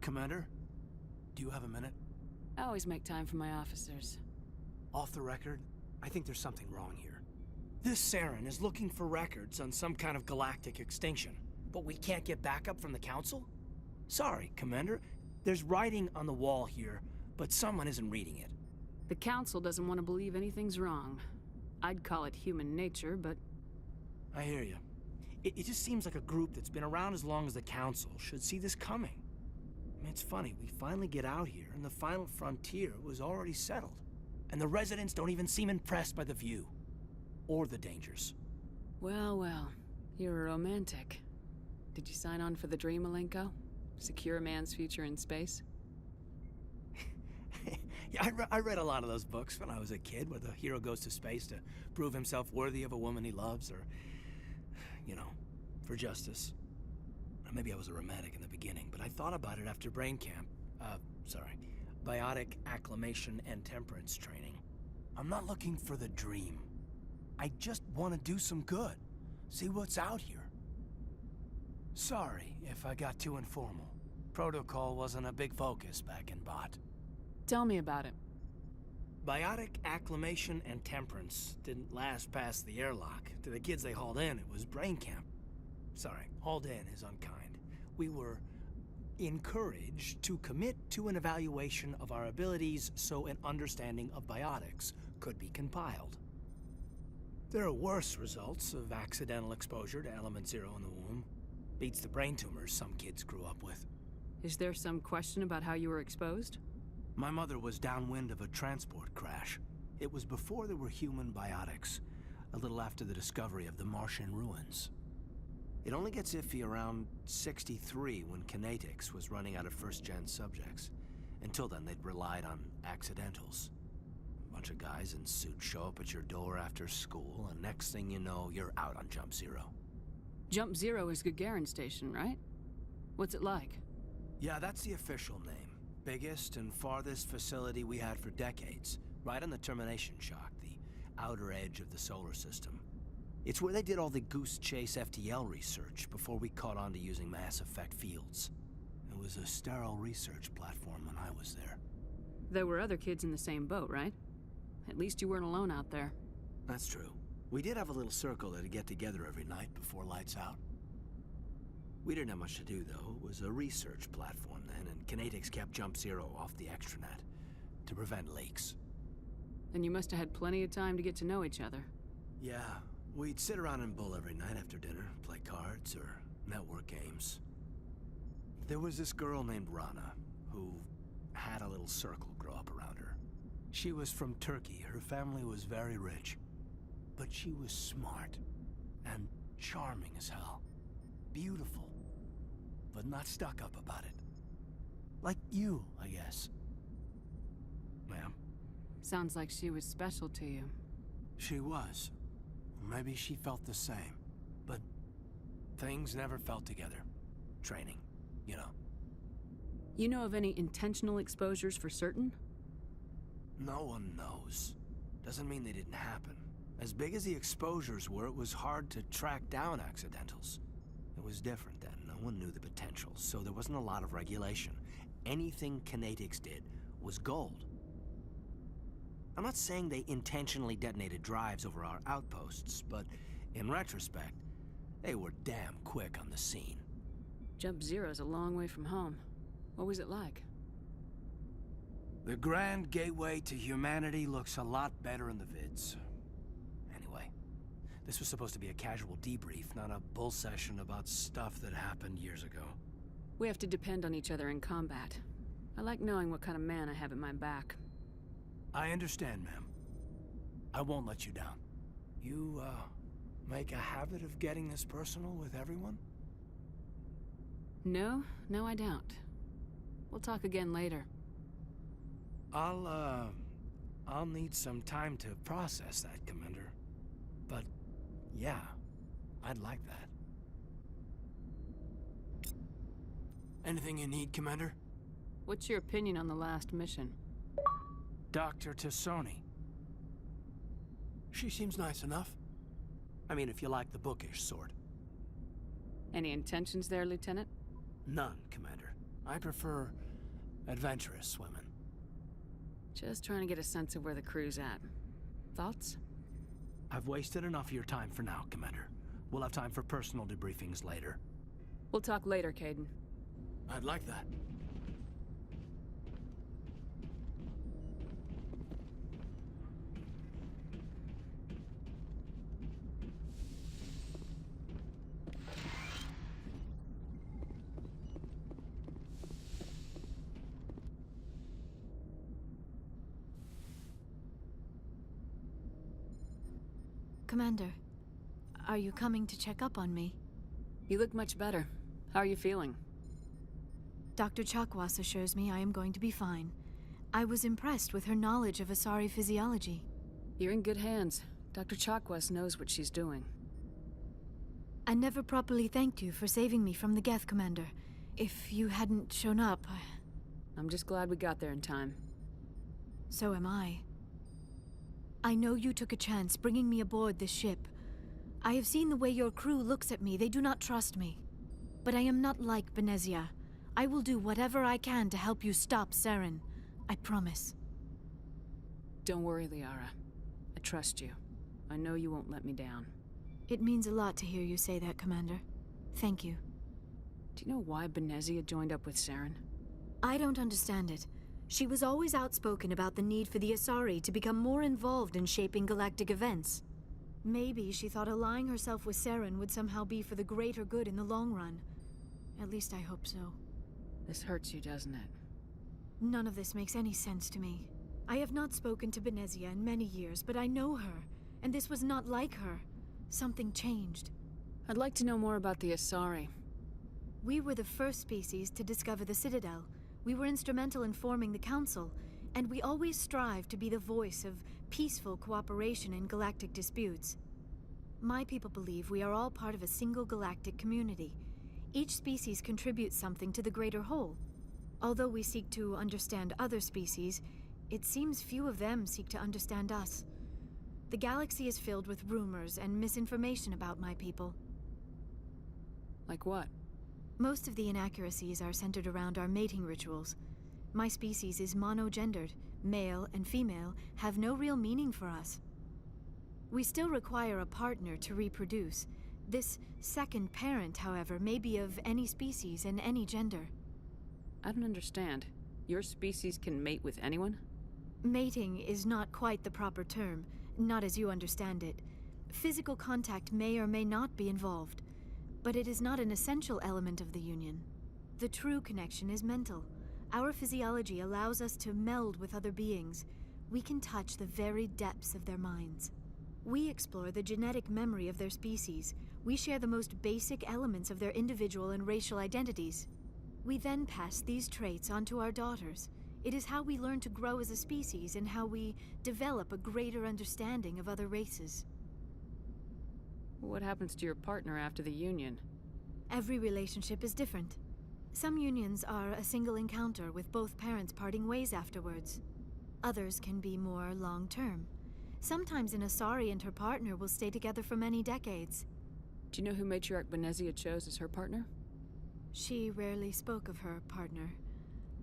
Commander, do you have a minute? I always make time for my officers. Off the record, I think there's something wrong here. This Saren is looking for records on some kind of galactic extinction, but we can't get backup from the Council? Sorry, Commander. There's writing on the wall here, but someone isn't reading it. The Council doesn't want to believe anything's wrong. I'd call it human nature, but... I hear you. It just seems like a group that's been around as long as the Council should see this coming. I mean, it's funny, we finally get out here, and the final frontier was already settled. And the residents don't even seem impressed by the view. Or the dangers. Well, well. You're a romantic. Did you sign on for the dream, Malenko? Secure a man's future in space? Yeah, I read a lot of those books when I was a kid, where the hero goes to space to prove himself worthy of a woman he loves, or, you know, for justice. Or maybe I was a romantic in the beginning, but I thought about it after brain camp. Biotic acclimation and temperance training. I'm not looking for the dream. I just want to do some good. See what's out here. Sorry if I got too informal. Protocol wasn't a big focus back in Bot. Tell me about it. Biotic acclimation and temperance didn't last past the airlock. To the kids they hauled in, it was brain camp. Sorry, hauled in is unkind. We were encouraged to commit to an evaluation of our abilities so an understanding of biotics could be compiled. There are worse results of accidental exposure to Element Zero in the womb. Beats the brain tumors some kids grew up with. Is there some question about how you were exposed? My mother was downwind of a transport crash. It was before there were human biotics, a little after the discovery of the Martian ruins. It only gets iffy around 63 when Kinetics was running out of first-gen subjects. Until then, they'd relied on accidentals. A bunch of guys in suits show up at your door after school, and next thing you know, you're out on Jump Zero. Jump Zero is Gagarin Station, right? What's it like? Yeah, that's the official name. Biggest and farthest facility we had for decades. Right on the termination shock, the outer edge of the solar system. It's where they did all the Goose Chase FTL research before we caught on to using mass effect fields. It was a sterile research platform when I was there. There were other kids in the same boat, right? At least you weren't alone out there. That's true. We did have a little circle that'd get together every night before lights out. We didn't have much to do, though. It was a research platform then, and Kinetics kept Jump Zero off the extranet to prevent leaks. Then you must have had plenty of time to get to know each other. Yeah, we'd sit around and bull every night after dinner, play cards or network games. There was this girl named Rana, who had a little circle grow up around her. She was from Turkey. Her family was very rich. But she was smart and charming as hell. Beautiful, but not stuck up about it. Like you, I guess. Ma'am? Sounds like she was special to you. She was. Maybe she felt the same. But things never felt together. Training, you know. You know of any intentional exposures for certain? No one knows. Doesn't mean they didn't happen. As big as the exposures were, it was hard to track down accidentals. It was different then. No one knew the potential, so there wasn't a lot of regulation. Anything Kinetics did was gold. I'm not saying they intentionally detonated drives over our outposts, but in retrospect, they were damn quick on the scene. Jump Zero's a long way from home. What was it like? The grand gateway to humanity looks a lot better in the vids. Anyway, this was supposed to be a casual debrief, not a bull session about stuff that happened years ago. We have to depend on each other in combat. I like knowing what kind of man I have at my back. I understand, ma'am. I won't let you down. You, make a habit of getting this personal with everyone? No, I don't. We'll talk again later. I'll need some time to process that, Commander. But, yeah, I'd like that. Anything you need, Commander? What's your opinion on the last mission? Dr. Tassoni. She seems nice enough. I mean, if you like the bookish sort. Any intentions there, Lieutenant? None, Commander. I prefer adventurous women. Just trying to get a sense of where the crew's at. Thoughts? I've wasted enough of your time for now, Commander. We'll have time for personal debriefings later. We'll talk later, Caden. I'd like that. Commander, are you coming to check up on me? You look much better. How are you feeling? Dr. Chakwas assures me I am going to be fine. I was impressed with her knowledge of Asari physiology. You're in good hands. Dr. Chakwas knows what she's doing. I never properly thanked you for saving me from the Geth, Commander. If you hadn't shown up, I'm just glad we got there in time. So am I. I know you took a chance bringing me aboard this ship. I have seen the way your crew looks at me. They do not trust me. But I am not like Benezia. I will do whatever I can to help you stop Saren. I promise. Don't worry, Liara. I trust you. I know you won't let me down. It means a lot to hear you say that, Commander. Thank you. Do you know why Benezia joined up with Saren? I don't understand it. She was always outspoken about the need for the Asari to become more involved in shaping galactic events. Maybe she thought allying herself with Saren would somehow be for the greater good in the long run. At least I hope so. This hurts you, doesn't it? None of this makes any sense to me. I have not spoken to Benezia in many years, but I know her, and this was not like her. Something changed. I'd like to know more about the Asari. We were the first species to discover the Citadel. We were instrumental in forming the Council, and we always strive to be the voice of peaceful cooperation in galactic disputes. My people believe we are all part of a single galactic community. Each species contributes something to the greater whole. Although we seek to understand other species, it seems few of them seek to understand us. The galaxy is filled with rumors and misinformation about my people. Like what? Most of the inaccuracies are centered around our mating rituals. My species is monogendered. Male and female have no real meaning for us. We still require a partner to reproduce. This second parent, however, may be of any species and any gender. I don't understand. Your species can mate with anyone? Mating is not quite the proper term, not as you understand it. Physical contact may or may not be involved, but it is not an essential element of the union. The true connection is mental. Our physiology allows us to meld with other beings. We can touch the very depths of their minds. We explore the genetic memory of their species. We share the most basic elements of their individual and racial identities. We then pass these traits on to our daughters. It is how we learn to grow as a species and how we develop a greater understanding of other races. What happens to your partner after the union? Every relationship is different. Some unions are a single encounter with both parents parting ways afterwards. Others can be more long-term. Sometimes an Asari and her partner will stay together for many decades. Do you know who Matriarch Benezia chose as her partner? She rarely spoke of her partner.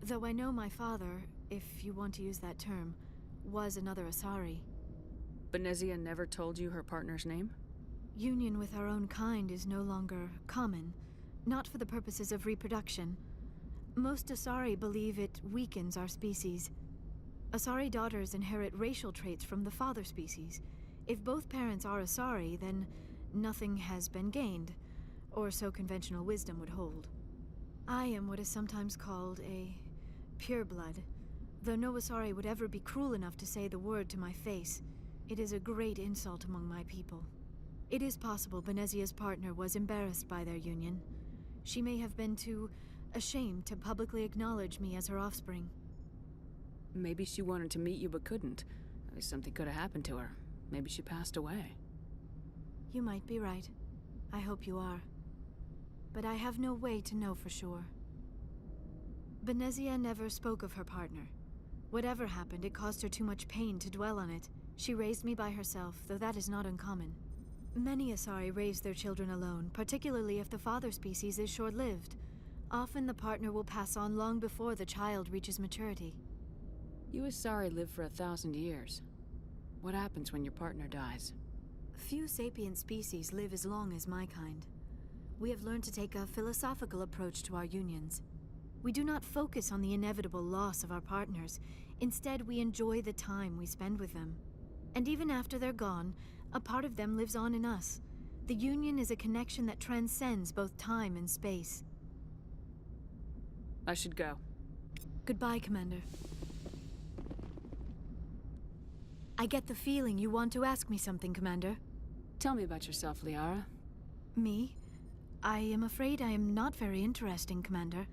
Though I know my father, if you want to use that term, was another Asari. Benezia never told you her partner's name? Union with our own kind is no longer common, not for the purposes of reproduction. Most Asari believe it weakens our species. Asari daughters inherit racial traits from the father species. If both parents are Asari, then nothing has been gained, or so conventional wisdom would hold. I am what is sometimes called a pureblood, though no Asari would ever be cruel enough to say the word to my face. It is a great insult among my people. It is possible Benezia's partner was embarrassed by their union. She may have been too ashamed to publicly acknowledge me as her offspring. Maybe she wanted to meet you but couldn't. Something could have happened to her. Maybe she passed away. You might be right. I hope you are. But I have no way to know for sure. Benezia never spoke of her partner. Whatever happened, it caused her too much pain to dwell on it. She raised me by herself, though that is not uncommon. Many Asari raise their children alone, particularly if the father species is short-lived. Often the partner will pass on long before the child reaches maturity. You Asari live for 1,000 years. What happens when your partner dies? Few sapient species live as long as my kind. We have learned to take a philosophical approach to our unions. We do not focus on the inevitable loss of our partners. Instead, we enjoy the time we spend with them. And even after they're gone, a part of them lives on in us. The union is a connection that transcends both time and space. I should go. Goodbye, Commander. I get the feeling you want to ask me something, Commander. Tell me about yourself, Liara. Me? I am afraid I am not very interesting, Commander.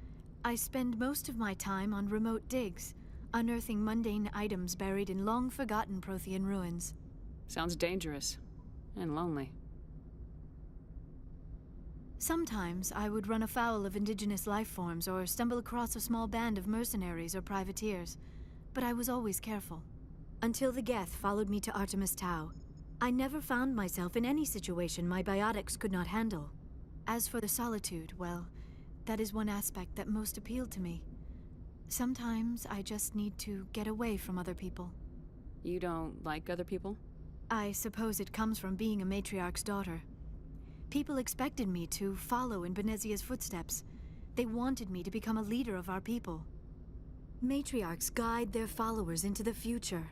I spend most of my time on remote digs, unearthing mundane items buried in long-forgotten Prothean ruins. Sounds dangerous. And lonely. Sometimes I would run afoul of indigenous life forms or stumble across a small band of mercenaries or privateers, but I was always careful. Until the Geth followed me to Artemis Tau, I never found myself in any situation my biotics could not handle. As for the solitude, well, that is one aspect that most appealed to me. Sometimes I just need to get away from other people. You don't like other people? I suppose it comes from being a matriarch's daughter. People expected me to follow in Benezia's footsteps. They wanted me to become a leader of our people. Matriarchs guide their followers into the future.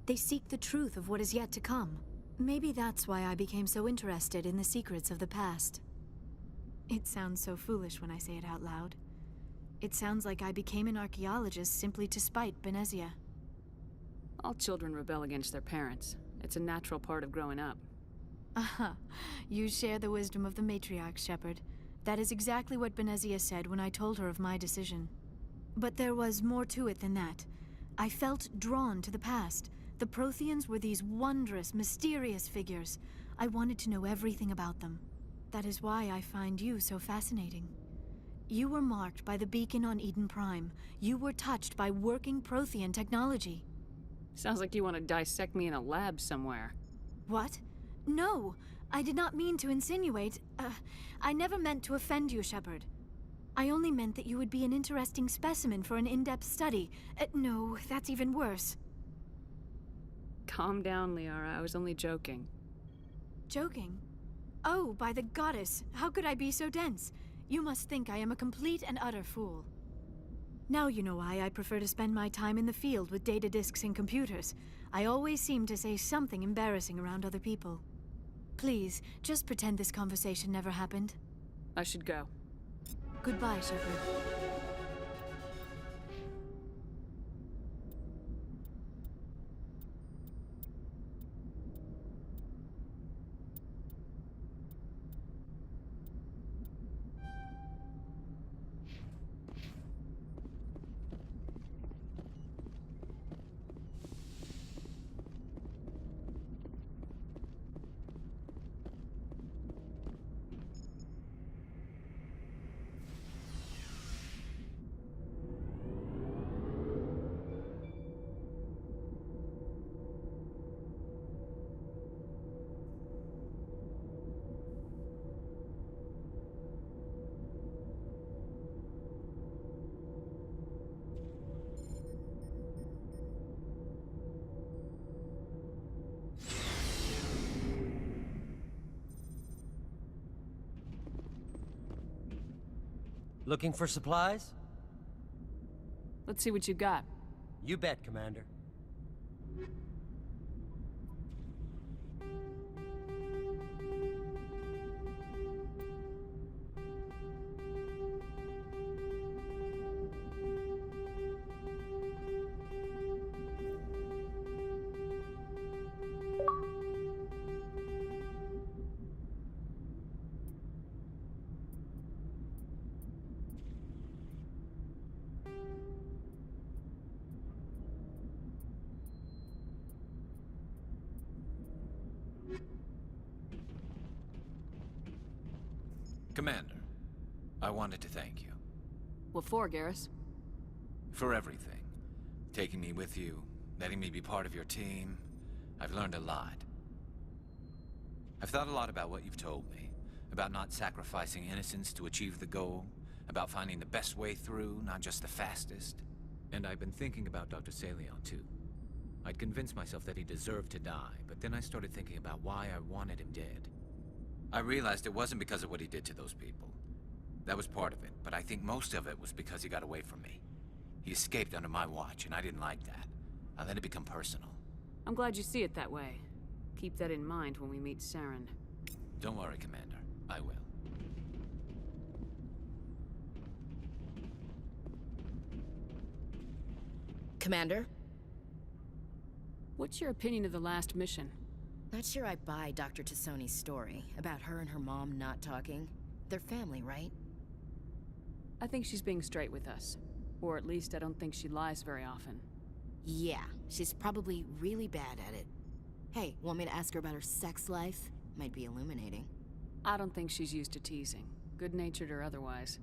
They seek the truth of what is yet to come. Maybe that's why I became so interested in the secrets of the past. It sounds so foolish when I say it out loud. It sounds like I became an archaeologist simply to spite Benezia. All children rebel against their parents. It's a natural part of growing up. Aha, you share the wisdom of the matriarch, Shepard. That is exactly what Benezia said when I told her of my decision. But there was more to it than that. I felt drawn to the past. The Protheans were these wondrous, mysterious figures. I wanted to know everything about them. That is why I find you so fascinating. You were marked by the beacon on Eden Prime. You were touched by working Prothean technology. Sounds like you want to dissect me in a lab somewhere. What? No, I did not mean to insinuate. I never meant to offend you, Shepard. I only meant that you would be an interesting specimen for an in-depth study. No, that's even worse. Calm down, Liara. I was only joking. Joking? Oh, by the goddess, how could I be so dense? You must think I am a complete and utter fool. Now you know why I prefer to spend my time in the field with data disks and computers. I always seem to say something embarrassing around other people. Please, just pretend this conversation never happened. I should go. Goodbye, Shepard. Looking for supplies? Let's see what you got. You bet, Commander. Commander, I wanted to thank you. What for, Garrus? For everything. Taking me with you, letting me be part of your team. I've learned a lot. I've thought a lot about what you've told me, about not sacrificing innocence to achieve the goal, about finding the best way through, not just the fastest. And I've been thinking about Dr. Salion, too. I'd convinced myself that he deserved to die, but then I started thinking about why I wanted him dead. I realized it wasn't because of what he did to those people. That was part of it, but I think most of it was because he got away from me. He escaped under my watch, and I didn't like that. I let it become personal. I'm glad you see it that way. Keep that in mind when we meet Saren. Don't worry, Commander. I will. Commander? What's your opinion of the last mission? Not sure I buy Dr. Tassoni's story about her and her mom not talking. They're family, right? I think she's being straight with us. Or at least I don't think she lies very often. Yeah, she's probably really bad at it. Hey, want me to ask her about her sex life? Might be illuminating. I don't think she's used to teasing, good-natured or otherwise.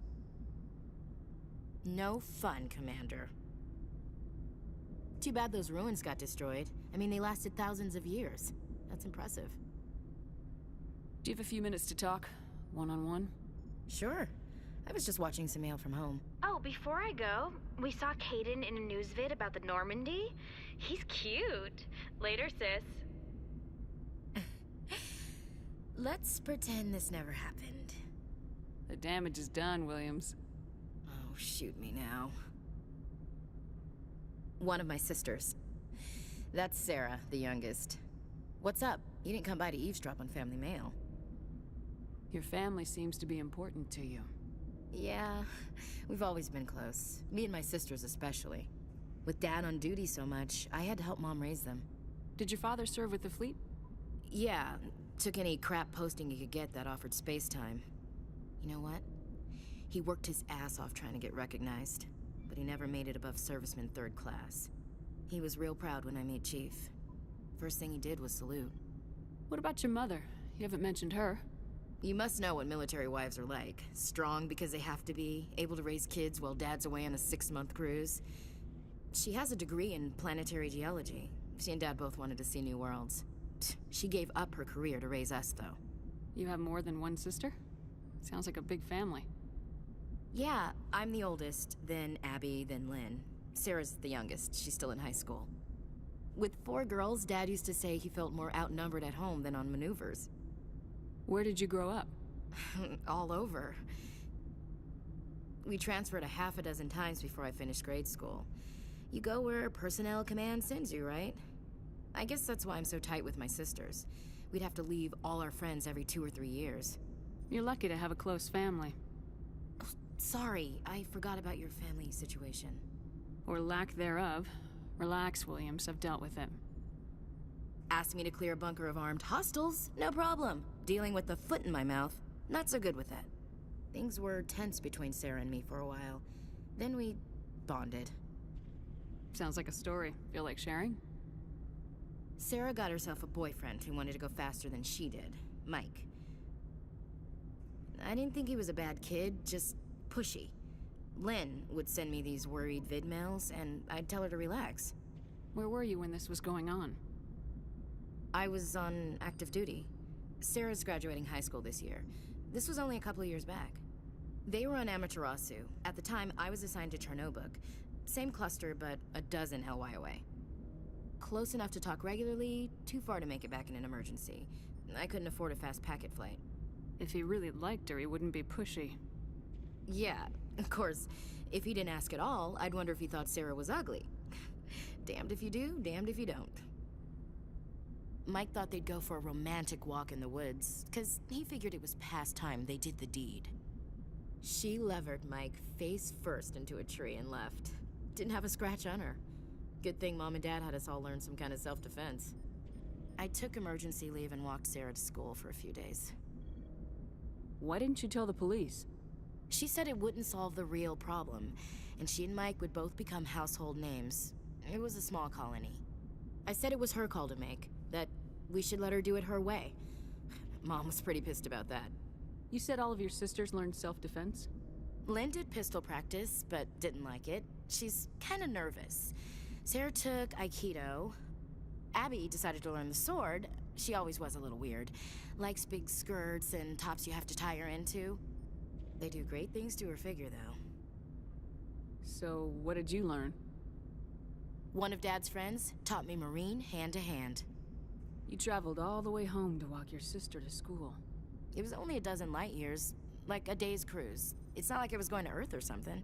No fun, Commander. Too bad those ruins got destroyed. I mean, they lasted thousands of years. That's impressive. Do you have a few minutes to talk? One-on-one? Sure. I was just watching some mail from home. Oh, before I go, we saw Caden in a news vid about the Normandy. He's cute. Later, sis. Let's pretend this never happened. The damage is done, Williams. Oh, shoot me now. One of my sisters. That's Sarah, the youngest. What's up? You didn't come by to eavesdrop on family mail. Your family seems to be important to you. Yeah, we've always been close. Me and my sisters especially. With Dad on duty so much, I had to help Mom raise them. Did your father serve with the fleet? Yeah, took any crap posting he could get that offered space time. You know what? He worked his ass off trying to get recognized, but he never made it above serviceman 3rd class. He was real proud when I made Chief. First thing he did was salute. What about your mother? You haven't mentioned her. You must know what military wives are like. Strong because they have to be, able to raise kids while Dad's away on a 6-month cruise. She has a degree in planetary geology. She and Dad both wanted to see new worlds. She gave up her career to raise us, though. You have more than one sister? Sounds like a big family. Yeah, I'm the oldest, then Abby, then Lynn. Sarah's the youngest. She's still in high school. With 4 girls, Dad used to say he felt more outnumbered at home than on maneuvers. Where did you grow up? All over. We transferred a half a dozen times before I finished grade school. You go where personnel command sends you, right? I guess that's why I'm so tight with my sisters. We'd have to leave all our friends every 2 or 3 years. You're lucky to have a close family. Sorry, I forgot about your family situation. Or lack thereof. Relax, Williams. I've dealt with it. Asked me to clear a bunker of armed hostiles? No problem. Dealing with the foot in my mouth? Not so good with that. Things were tense between Sarah and me for a while. Then we bonded. Sounds like a story. Feel like sharing? Sarah got herself a boyfriend who wanted to go faster than she did. Mike. I didn't think he was a bad kid, just pushy. Lynn would send me these worried vid mails, and I'd tell her to relax. Where were you when this was going on? I was on active duty. Sarah's graduating high school this year. This was only a couple of years back. They were on Amaterasu. At the time, I was assigned to Chernobog. Same cluster, but a dozen LY away. Close enough to talk regularly, too far to make it back in an emergency. I couldn't afford a fast packet flight. If he really liked her, he wouldn't be pushy. Yeah, of course. If he didn't ask at all, I'd wonder if he thought Sarah was ugly. Damned if you do, damned if you don't. Mike thought they'd go for a romantic walk in the woods, 'cause he figured it was past time they did the deed. She levered Mike face first into a tree and left. Didn't have a scratch on her. Good thing Mom and Dad had us all learn some kind of self-defense. I took emergency leave and walked Sarah to school for a few days. Why didn't you tell the police? She said it wouldn't solve the real problem, and she and Mike would both become household names. It was a small colony. I said it was her call to make, that we should let her do it her way. Mom was pretty pissed about that. You said all of your sisters learned self-defense? Lynn did pistol practice, but didn't like it. She's kind of nervous. Sarah took Aikido. Abby decided to learn the sword. She always was a little weird. Likes big skirts and tops you have to tie her into. They do great things to her figure, though. So, what did you learn? One of Dad's friends taught me Marine hand to hand. You traveled all the way home to walk your sister to school. It was only a dozen light years, like a day's cruise. It's not like I was going to Earth or something.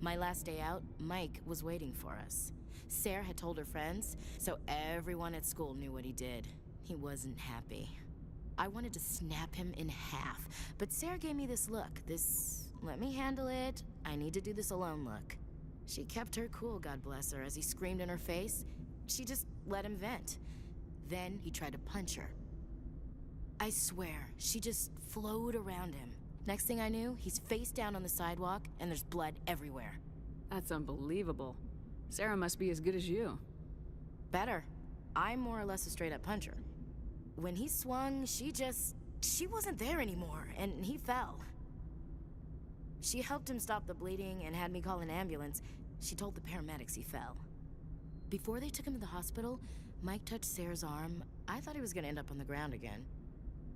My last day out, Mike was waiting for us. Sarah had told her friends, so everyone at school knew what he did. He wasn't happy. I wanted to snap him in half, but Sarah gave me this look, this let me handle it, I need to do this alone look. She kept her cool, God bless her, as he screamed in her face. She just let him vent. Then he tried to punch her. I swear, she just flowed around him. Next thing I knew, he's face down on the sidewalk, and there's blood everywhere. That's unbelievable. Sarah must be as good as you. Better. I'm more or less a straight-up puncher. When he swung, she wasn't there anymore, and he fell. She helped him stop the bleeding and had me call an ambulance. She told the paramedics he fell. Before they took him to the hospital, Mike touched Sarah's arm. I thought he was gonna end up on the ground again.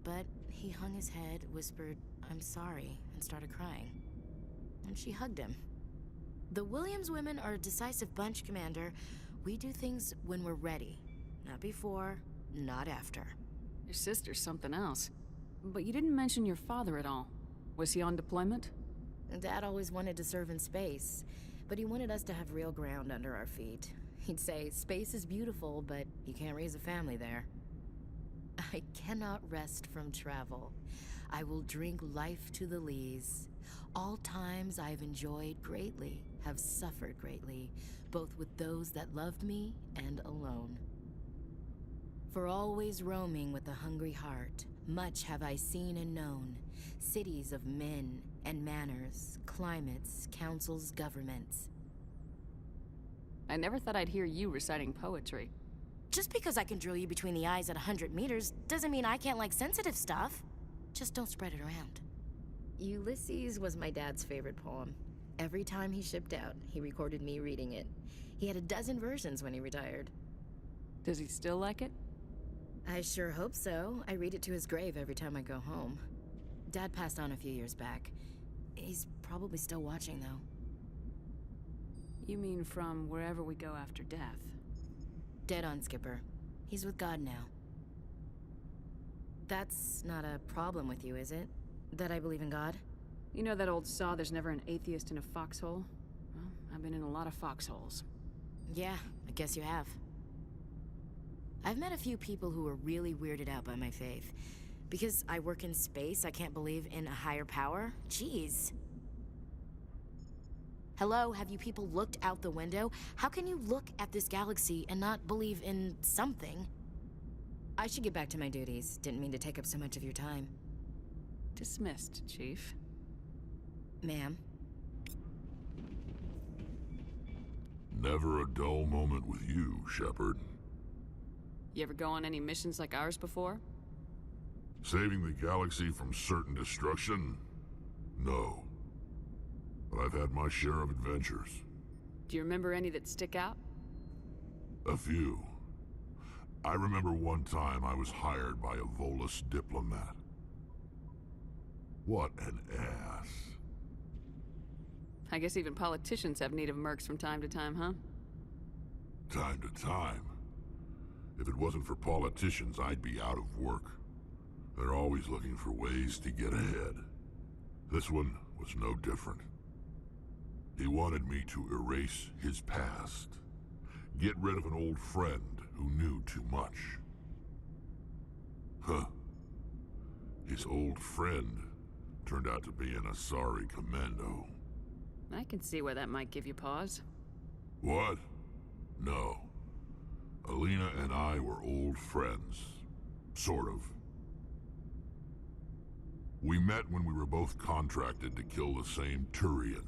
But he hung his head, whispered, "I'm sorry," and started crying. And she hugged him. The Williams women are a decisive bunch, Commander. We do things when we're ready. Not before, not after. Your sister's something else. But you didn't mention your father at all. Was he on deployment? Dad always wanted to serve in space, but he wanted us to have real ground under our feet. He'd say, space is beautiful, but you can't raise a family there. I cannot rest from travel. I will drink life to the lees. All times I've enjoyed greatly, have suffered greatly, both with those that loved me and alone. For always roaming with a hungry heart, much have I seen and known, cities of men and manners, climates, councils, governments. I never thought I'd hear you reciting poetry. Just because I can drill you between the eyes at 100 meters doesn't mean I can't like sensitive stuff. Just don't spread it around. Ulysses was my dad's favorite poem. Every time he shipped out, he recorded me reading it. He had a dozen versions when he retired. Does he still like it? I sure hope so. I read it to his grave every time I go home. Dad passed on a few years back. He's probably still watching, though. You mean from wherever we go after death? Dead on, Skipper. He's with God now. That's not a problem with you, is it? That I believe in God? You know that old saw, there's never an atheist in a foxhole? Well, I've been in a lot of foxholes. Yeah, I guess you have. I've met a few people who were really weirded out by my faith. Because I work in space, I can't believe in a higher power? Jeez. Hello, have you people looked out the window? How can you look at this galaxy and not believe in something? I should get back to my duties. Didn't mean to take up so much of your time. Dismissed, Chief. Ma'am? Never a dull moment with you, Shepard. You ever go on any missions like ours before? Saving the galaxy from certain destruction? No. But I've had my share of adventures. Do you remember any that stick out? A few. I remember one time I was hired by a Volus diplomat. What an ass. I guess even politicians have need of mercs from time to time, huh? Time to time. If it wasn't for politicians, I'd be out of work. They're always looking for ways to get ahead. This one was no different. He wanted me to erase his past. Get rid of an old friend who knew too much. Huh. His old friend turned out to be an Asari commando. I can see where that might give you pause. What? No. Alina and I were old friends. Sort of. We met when we were both contracted to kill the same Turian.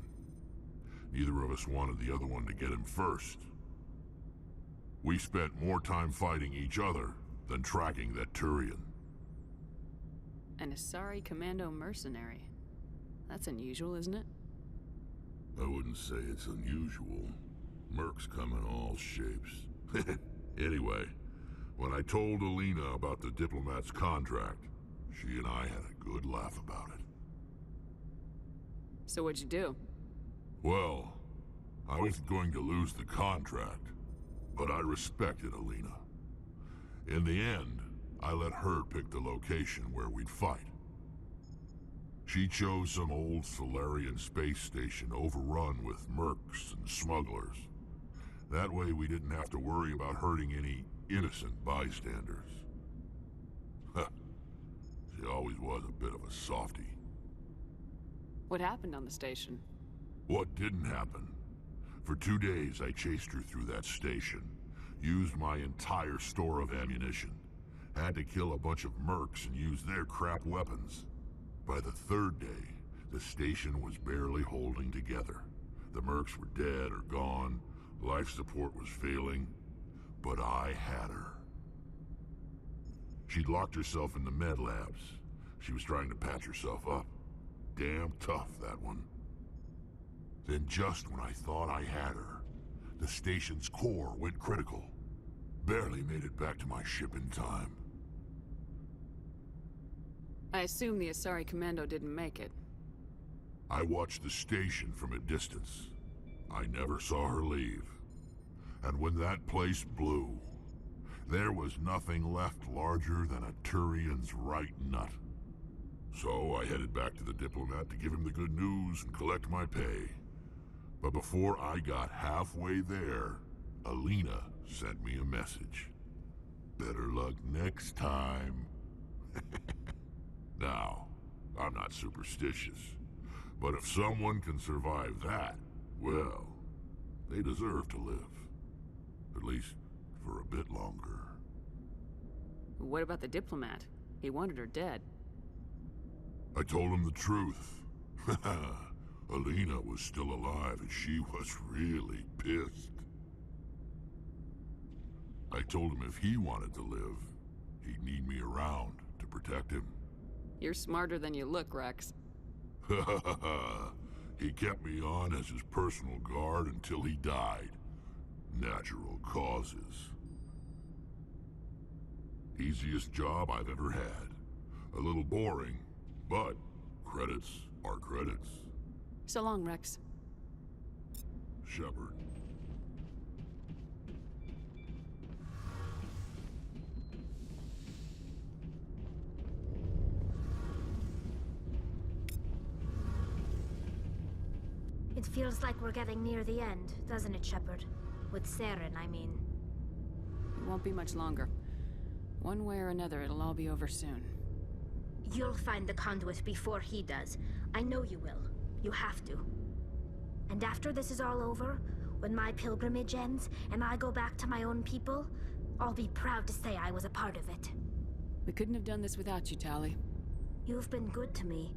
Neither of us wanted the other one to get him first. We spent more time fighting each other than tracking that Turian. An Asari commando mercenary. That's unusual, isn't it? I wouldn't say it's unusual. Mercs come in all shapes. Anyway, when I told Alina about the diplomat's contract, she and I had a good laugh about it. So what'd you do? Well, I was going to lose the contract, but I respected Alina. In the end, I let her pick the location where we'd fight. She chose some old Solarian space station overrun with mercs and smugglers. That way we didn't have to worry about hurting any innocent bystanders. She always was a bit of a softie. What happened on the station? What didn't happen? For 2 days I chased her through that station, used my entire store of ammunition, had to kill a bunch of mercs and use their crap weapons. By the 3rd day, the station was barely holding together. The mercs were dead or gone, life support was failing, but I had her. She'd locked herself in the med labs. She was trying to patch herself up. Damn tough, that one. Then just when I thought I had her, the station's core went critical. Barely made it back to my ship in time. I assume the Asari Commando didn't make it. I watched the station from a distance. I never saw her leave. And when that place blew, there was nothing left larger than a Turian's right nut. So I headed back to the diplomat to give him the good news and collect my pay. But before I got halfway there, Alina sent me a message. Better luck next time. Now, I'm not superstitious, but if someone can survive that, well, they deserve to live. At least for a bit longer. What about the diplomat? He wanted her dead. I told him the truth. Alina was still alive and she was really pissed. I told him if he wanted to live, he'd need me around to protect him. You're smarter than you look, Rex. He kept me on as his personal guard until he died. Natural causes. Easiest job I've ever had. A little boring, but credits are credits. So long, Rex. Shepard. It feels like we're getting near the end, doesn't it, Shepard? With Saren, I mean. It won't be much longer. One way or another, it'll all be over soon. You'll find the conduit before he does. I know you will. You have to. And after this is all over, when my pilgrimage ends and I go back to my own people, I'll be proud to say I was a part of it. We couldn't have done this without you, Tali. You've been good to me.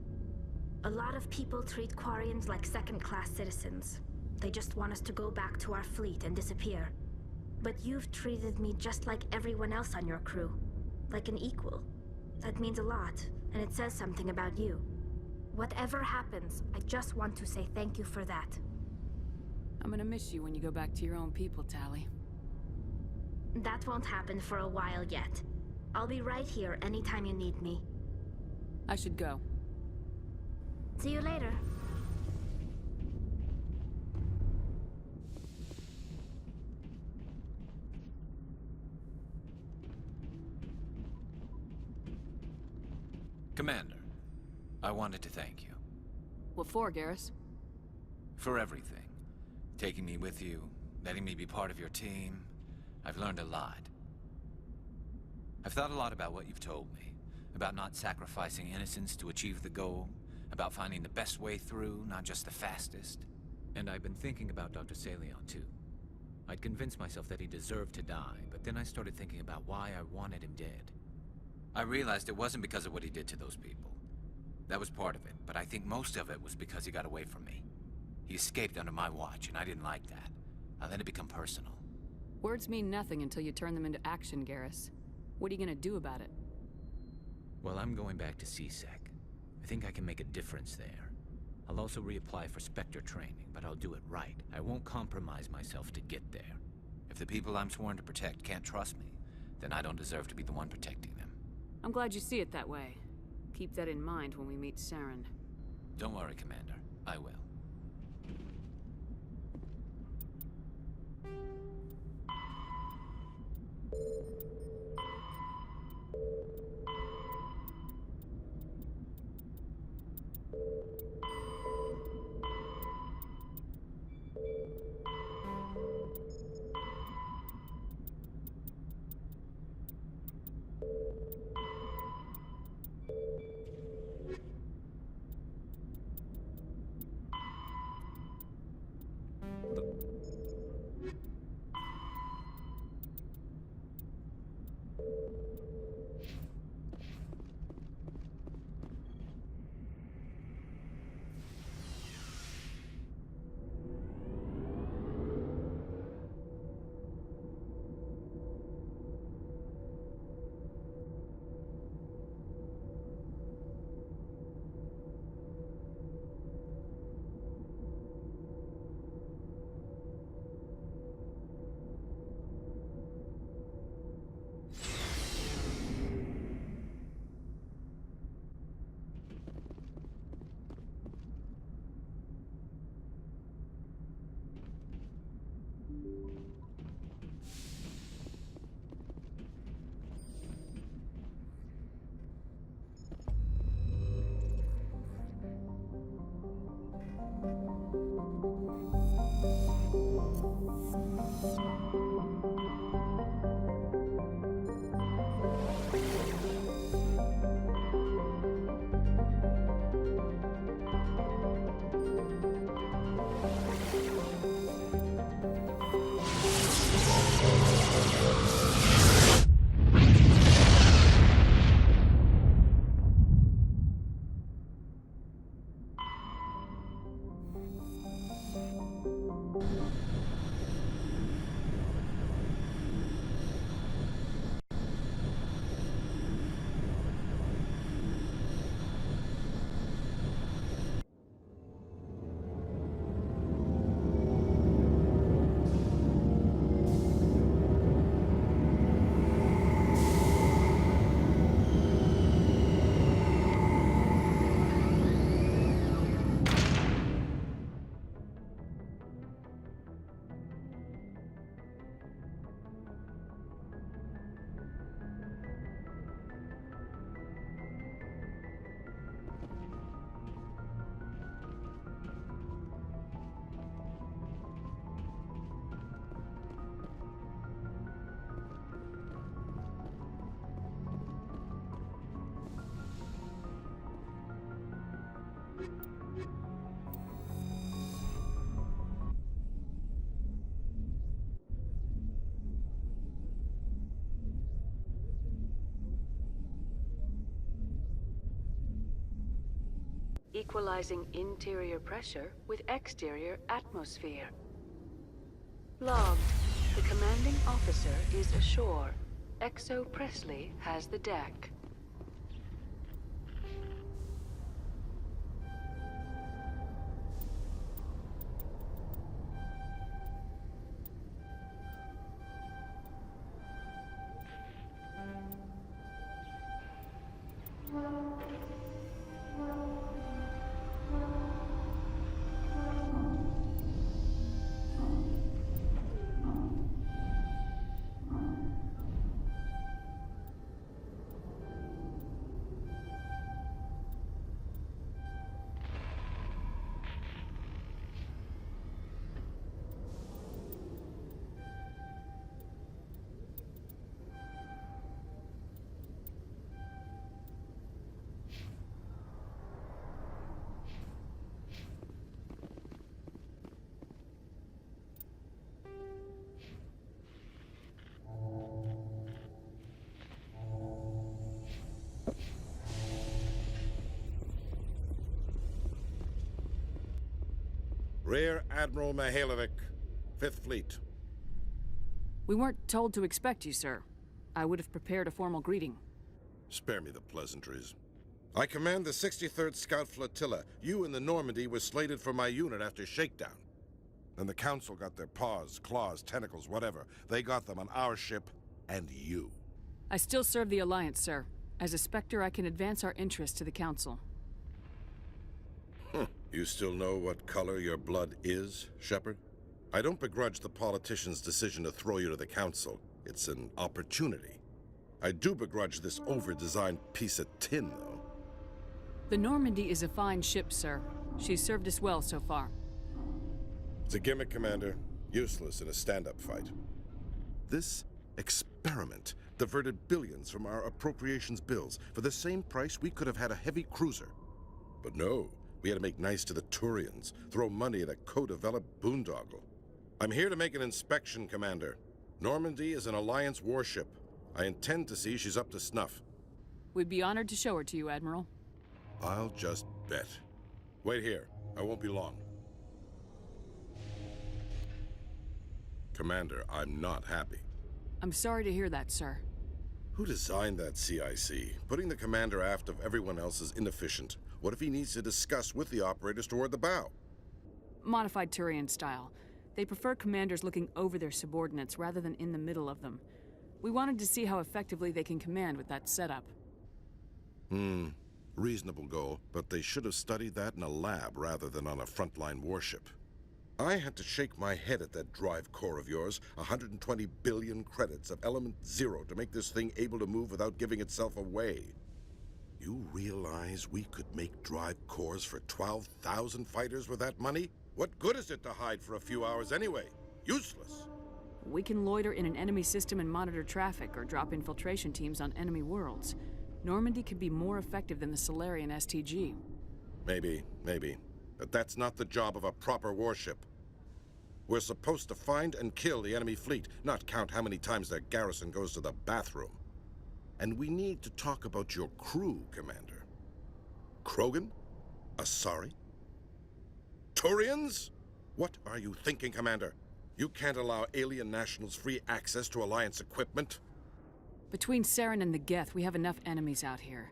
A lot of people treat Quarians like second-class citizens. They just want us to go back to our fleet and disappear. But you've treated me just like everyone else on your crew. Like an equal. That means a lot, and it says something about you. Whatever happens, I just want to say thank you for that. I'm gonna miss you when you go back to your own people, Tali. That won't happen for a while yet. I'll be right here anytime you need me. I should go. See you later. Commander, I wanted to thank you. What for, Garrus? For everything. Taking me with you, letting me be part of your team. I've learned a lot. I've thought a lot about what you've told me. About not sacrificing innocence to achieve the goal. About finding the best way through, not just the fastest. And I've been thinking about Dr. Salion, too. I'd convinced myself that he deserved to die, but then I started thinking about why I wanted him dead. I realized it wasn't because of what he did to those people. That was part of it, but I think most of it was because he got away from me. He escaped under my watch, and I didn't like that. I let it become personal. Words mean nothing until you turn them into action, Garrus. What are you gonna do about it? Well, I'm going back to CSEC. I think I can make a difference there. I'll also reapply for Spectre training, but I'll do it right. I won't compromise myself to get there. If the people I'm sworn to protect can't trust me, then I don't deserve to be the one protecting them. I'm glad you see it that way. Keep that in mind when we meet Saren. Don't worry, Commander. I will. Equalizing interior pressure with exterior atmosphere. Logged. The commanding officer is ashore. Exo Presley has the deck. Rear Admiral Mihailovic, 5th Fleet. We weren't told to expect you, sir. I would have prepared a formal greeting. Spare me the pleasantries. I command the 63rd Scout Flotilla. You and the Normandy were slated for my unit after shakedown. Then the Council got their paws, claws, tentacles, whatever. They got them on our ship and you. I still serve the Alliance, sir. As a Spectre, I can advance our interests to the Council. You still know what color your blood is, Shepard? I don't begrudge the politician's decision to throw you to the Council. It's an opportunity. I do begrudge this over-designed piece of tin, though. The Normandy is a fine ship, sir. She's served us well so far. It's a gimmick, Commander. Useless in a stand-up fight. This experiment diverted billions from our appropriations bills. For the same price, we could have had a heavy cruiser. But no, we had to make nice to the Turians, throw money at a co-developed boondoggle. I'm here to make an inspection, Commander. Normandy is an Alliance warship. I intend to see she's up to snuff. We'd be honored to show her to you, Admiral. I'll just bet. Wait here. I won't be long. Commander, I'm not happy. I'm sorry to hear that, sir. Who designed that CIC? Putting the commander aft of everyone else is inefficient. What if he needs to discuss with the operators toward the bow? Modified Turian style. They prefer commanders looking over their subordinates rather than in the middle of them. We wanted to see how effectively they can command with that setup. Reasonable goal, but they should have studied that in a lab rather than on a frontline warship. I had to shake my head at that drive core of yours. 120 billion credits of element 0 to make this thing able to move without giving itself away. You realize we could make drive cores for 12,000 fighters with that money? What good is it to hide for a few hours anyway? Useless. We can loiter in an enemy system and monitor traffic or drop infiltration teams on enemy worlds. Normandy could be more effective than the Solarian STG. Maybe. But that's not the job of a proper warship. We're supposed to find and kill the enemy fleet, not count how many times their garrison goes to the bathroom. And we need to talk about your crew, Commander. Krogan? Asari? Turians? What are you thinking, Commander? You can't allow alien nationals free access to Alliance equipment? Between Saren and the Geth, we have enough enemies out here.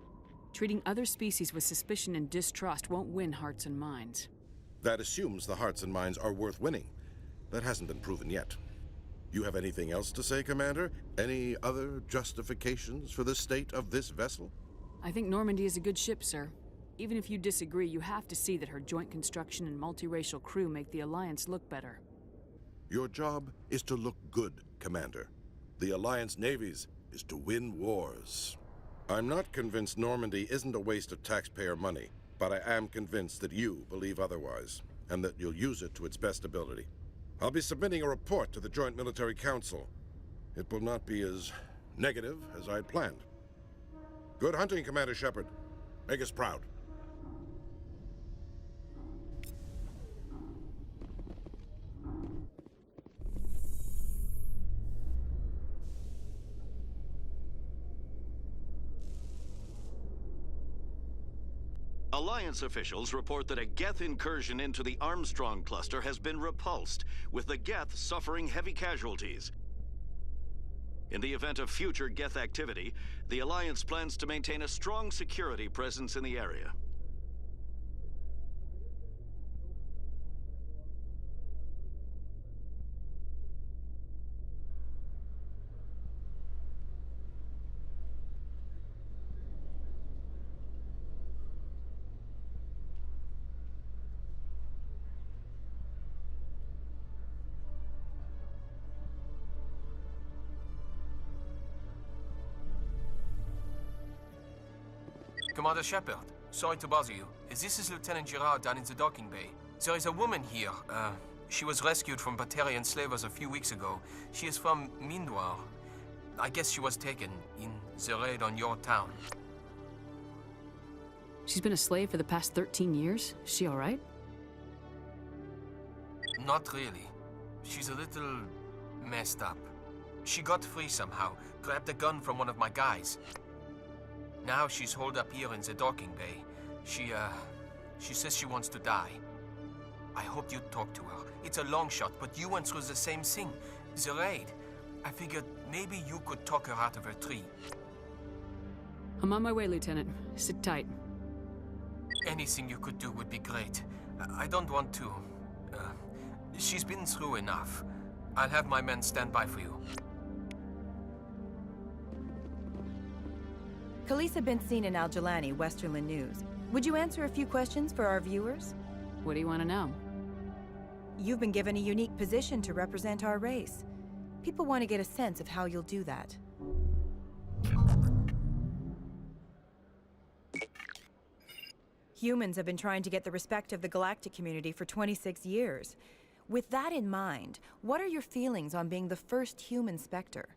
Treating other species with suspicion and distrust won't win hearts and minds. That assumes the hearts and minds are worth winning. That hasn't been proven yet. You have anything else to say, Commander? Any other justifications for the state of this vessel? I think Normandy is a good ship, sir. Even if you disagree, you have to see that her joint construction and multiracial crew make the Alliance look better. Your job is to look good, Commander. The Alliance navies is to win wars. I'm not convinced Normandy isn't a waste of taxpayer money, but I am convinced that you believe otherwise, and that you'll use it to its best ability. I'll be submitting a report to the Joint Military Council. It will not be as negative as I'd planned. Good hunting, Commander Shepard. Make us proud. Alliance officials report that a Geth incursion into the Armstrong cluster has been repulsed, with the Geth suffering heavy casualties. In the event of future Geth activity, the Alliance plans to maintain a strong security presence in the area. Commander Shepard, sorry to bother you. This is Lieutenant Girard down in the docking bay. There is a woman here. She was rescued from Batarian slavers a few weeks ago. She is from Midnoir. I guess she was taken in the raid on your town. She's been a slave for the past 13 years? Is she all right? Not really. She's a little messed up. She got free somehow, grabbed a gun from one of my guys. Now she's holed up here in the docking bay. She says she wants to die. I hoped you'd talk to her. It's a long shot, but you went through the same thing. The raid. I figured maybe you could talk her out of her tree. I'm on my way, Lieutenant. Sit tight. Anything you could do would be great. I don't want to... she's been through enough. I'll have my men stand by for you. Khaleesa been seen in Al-Jalani, Westerland News. Would you answer a few questions for our viewers? What do you want to know? You've been given a unique position to represent our race. People want to get a sense of how you'll do that. Humans have been trying to get the respect of the galactic community for 26 years. With that in mind, what are your feelings on being the first human Spectre?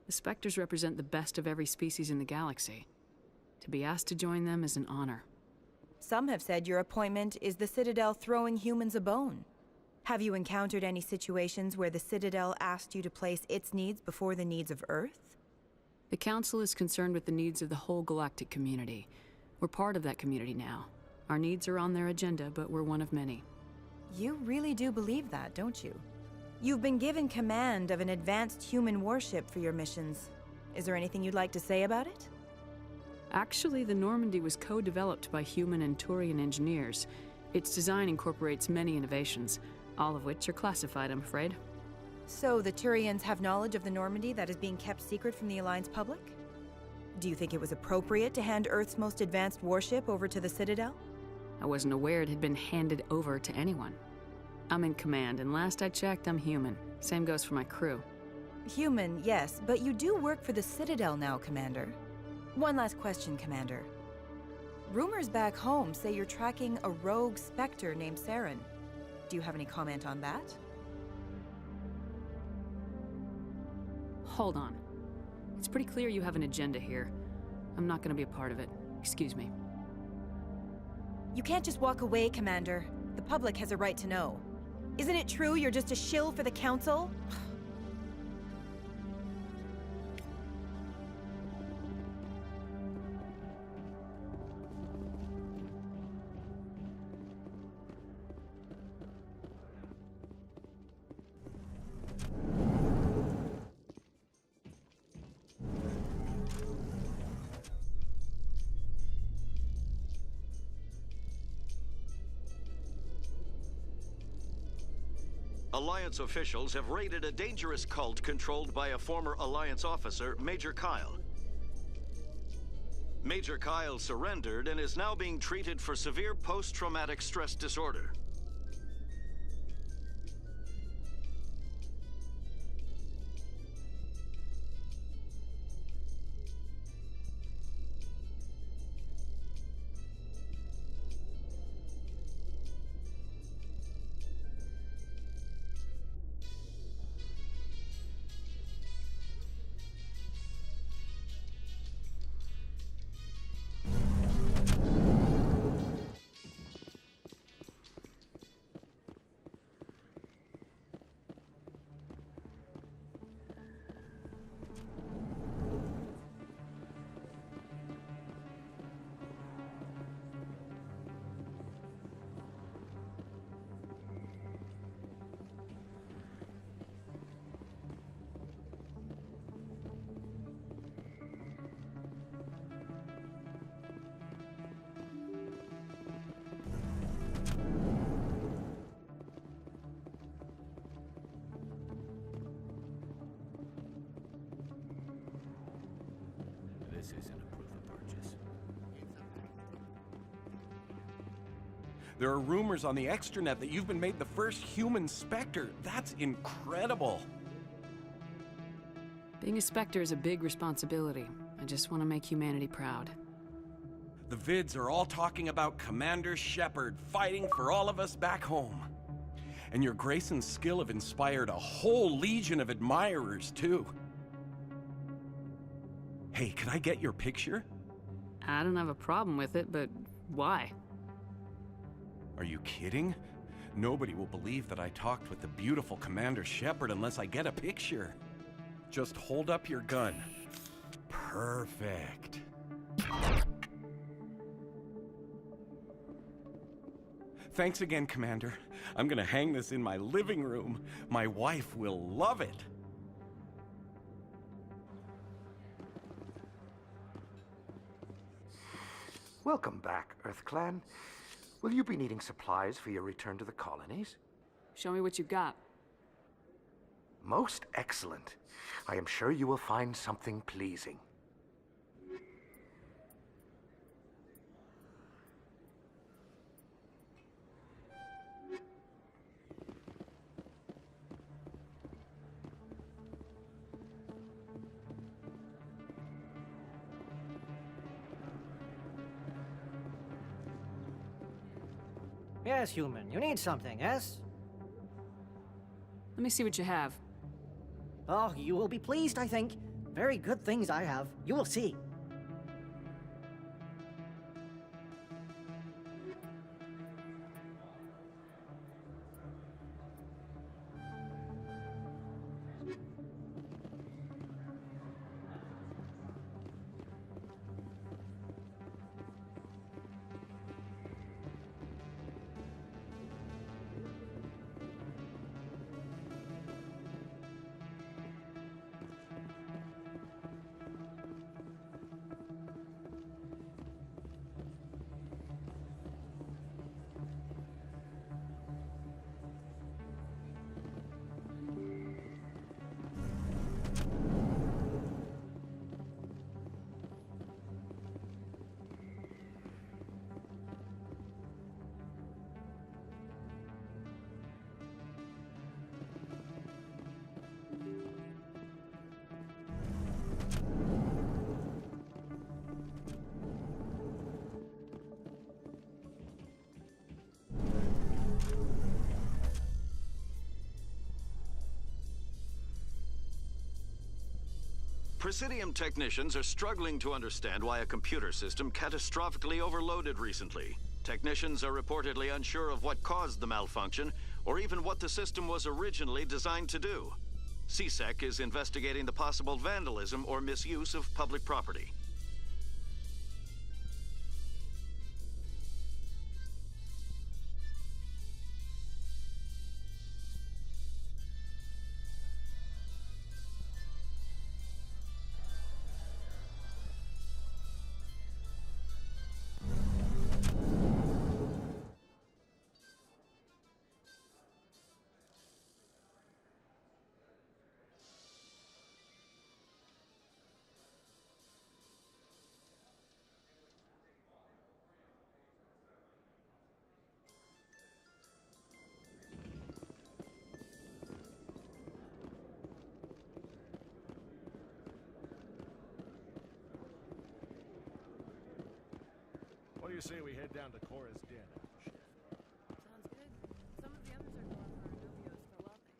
The Spectres represent the best of every species in the galaxy. To be asked to join them is an honor. Some have said your appointment is the Citadel throwing humans a bone. Have you encountered any situations where the Citadel asked you to place its needs before the needs of Earth? The Council is concerned with the needs of the whole galactic community. We're part of that community now. Our needs are on their agenda, but we're one of many. You really do believe that, don't you? You've been given command of an advanced human warship for your missions. Is there anything you'd like to say about it? Actually, the Normandy was co-developed by human and Turian engineers. Its design incorporates many innovations, all of which are classified, I'm afraid. So the Turians have knowledge of the Normandy that is being kept secret from the Alliance public? Do you think it was appropriate to hand Earth's most advanced warship over to the Citadel? I wasn't aware it had been handed over to anyone. I'm in command, and last I checked, I'm human. Same goes for my crew. Human, yes, but you do work for the Citadel now, Commander. One last question, Commander. Rumors back home say you're tracking a rogue Spectre named Saren. Do you have any comment on that? Hold on. It's pretty clear you have an agenda here. I'm not gonna be a part of it. Excuse me. You can't just walk away, Commander. The public has a right to know. Isn't it true you're just a shill for the Council? Alliance officials have raided a dangerous cult controlled by a former Alliance officer, Major Kyle. Major Kyle surrendered and is now being treated for severe post-traumatic stress disorder. This isn't a proof of purchase. There are rumors on the extranet that you've been made the first human Spectre. That's incredible. Being a Spectre is a big responsibility. I just want to make humanity proud. The vids are all talking about Commander Shepard fighting for all of us back home. And your grace and skill have inspired a whole legion of admirers, too. Hey, can I get your picture? I don't have a problem with it, but why? Are you kidding? Nobody will believe that I talked with the beautiful Commander Shepard unless I get a picture. Just hold up your gun. Perfect. Thanks again, Commander. I'm gonna hang this in my living room. My wife will love it. Welcome back, EarthClan. Will you be needing supplies for your return to the colonies? Show me what you got. Most excellent. I am sure you will find something pleasing. Yes, human. You need something, yes? Let me see what you have. Oh, you will be pleased, I think. Very good things I have. You will see. Presidium technicians are struggling to understand why a computer system catastrophically overloaded recently. Technicians are reportedly unsure of what caused the malfunction, or even what the system was originally designed to do. CSEC is investigating the possible vandalism or misuse of public property. What do you say we head down to Cora's den after shift? Sounds good. Some of the others are going for Anubios for welding.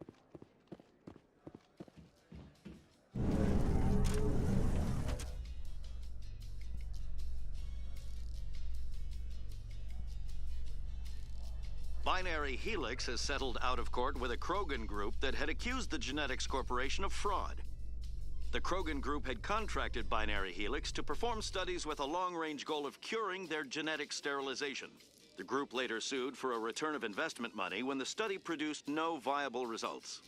Binary Helix has settled out of court with a Krogan group that had accused the Genetics Corporation of fraud. The Krogan group had contracted Binary Helix to perform studies with a long-range goal of curing their genetic sterilization. The group later sued for a return of investment money when the study produced no viable results.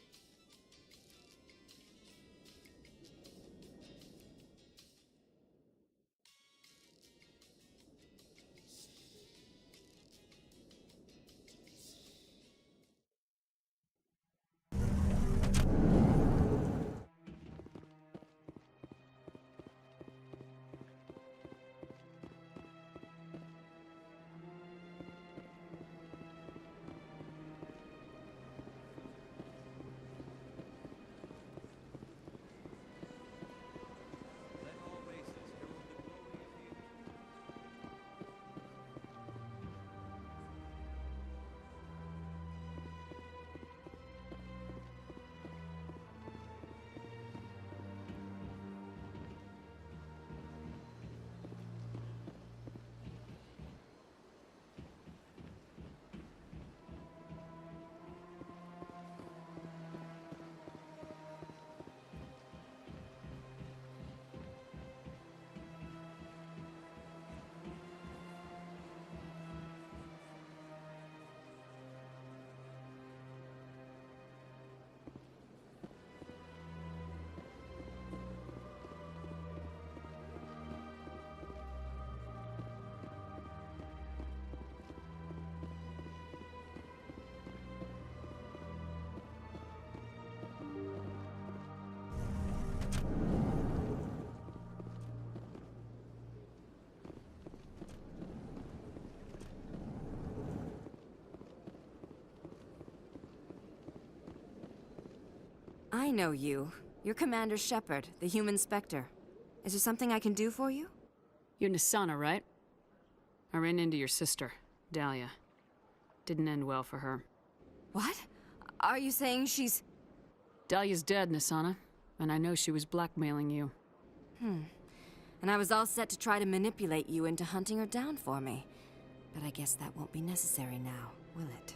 I know you. You're Commander Shepard, the human Spectre. Is there something I can do for you? You're Nisana, right? I ran into your sister, Dahlia. Didn't end well for her. What? Are you saying she's... Dahlia's dead, Nasana, and I know she was blackmailing you. And I was all set to try to manipulate you into hunting her down for me. But I guess that won't be necessary now, will it?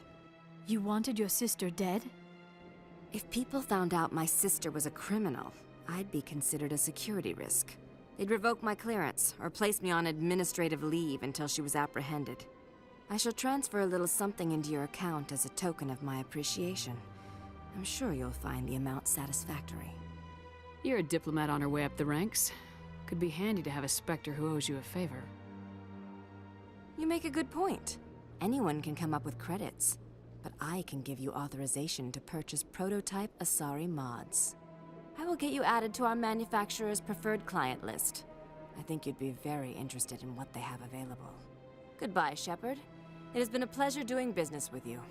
You wanted your sister dead? If people found out my sister was a criminal, I'd be considered a security risk. They'd revoke my clearance, or place me on administrative leave until she was apprehended. I shall transfer a little something into your account as a token of my appreciation. I'm sure you'll find the amount satisfactory. You're a diplomat on her way up the ranks. Could be handy to have a Spectre who owes you a favor. You make a good point. Anyone can come up with credits, but I can give you authorization to purchase prototype Asari mods. I will get you added to our manufacturer's preferred client list. I think you'd be very interested in what they have available. Goodbye, Shepard. It has been a pleasure doing business with you.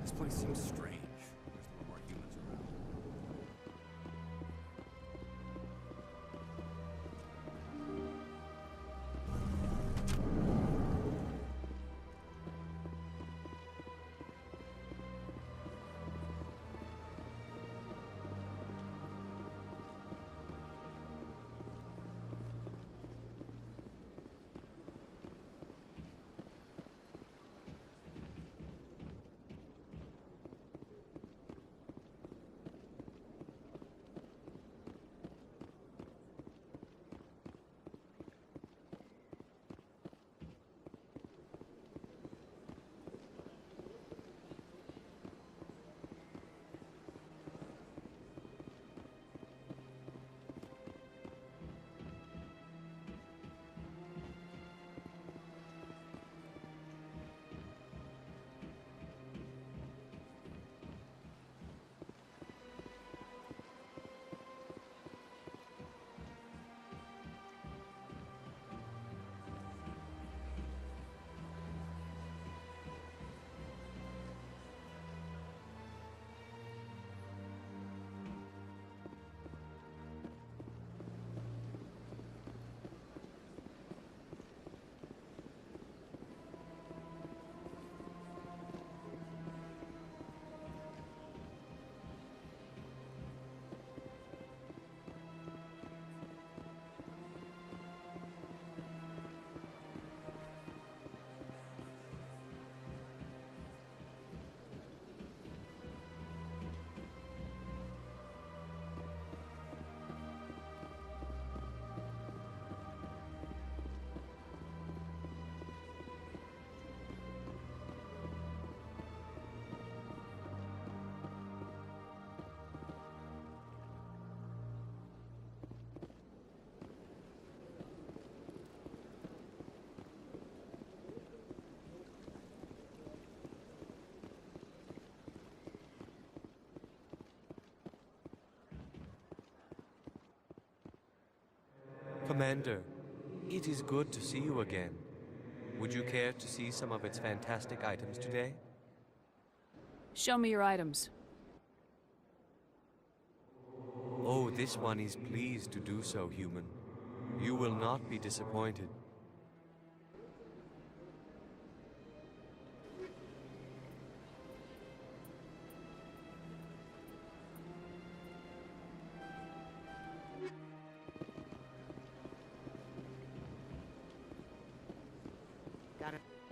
This place seems strange. There's no more humans around. Commander, it is good to see you again. Would you care to see some of its fantastic items today? Show me your items. Oh, this one is pleased to do so, human. You will not be disappointed.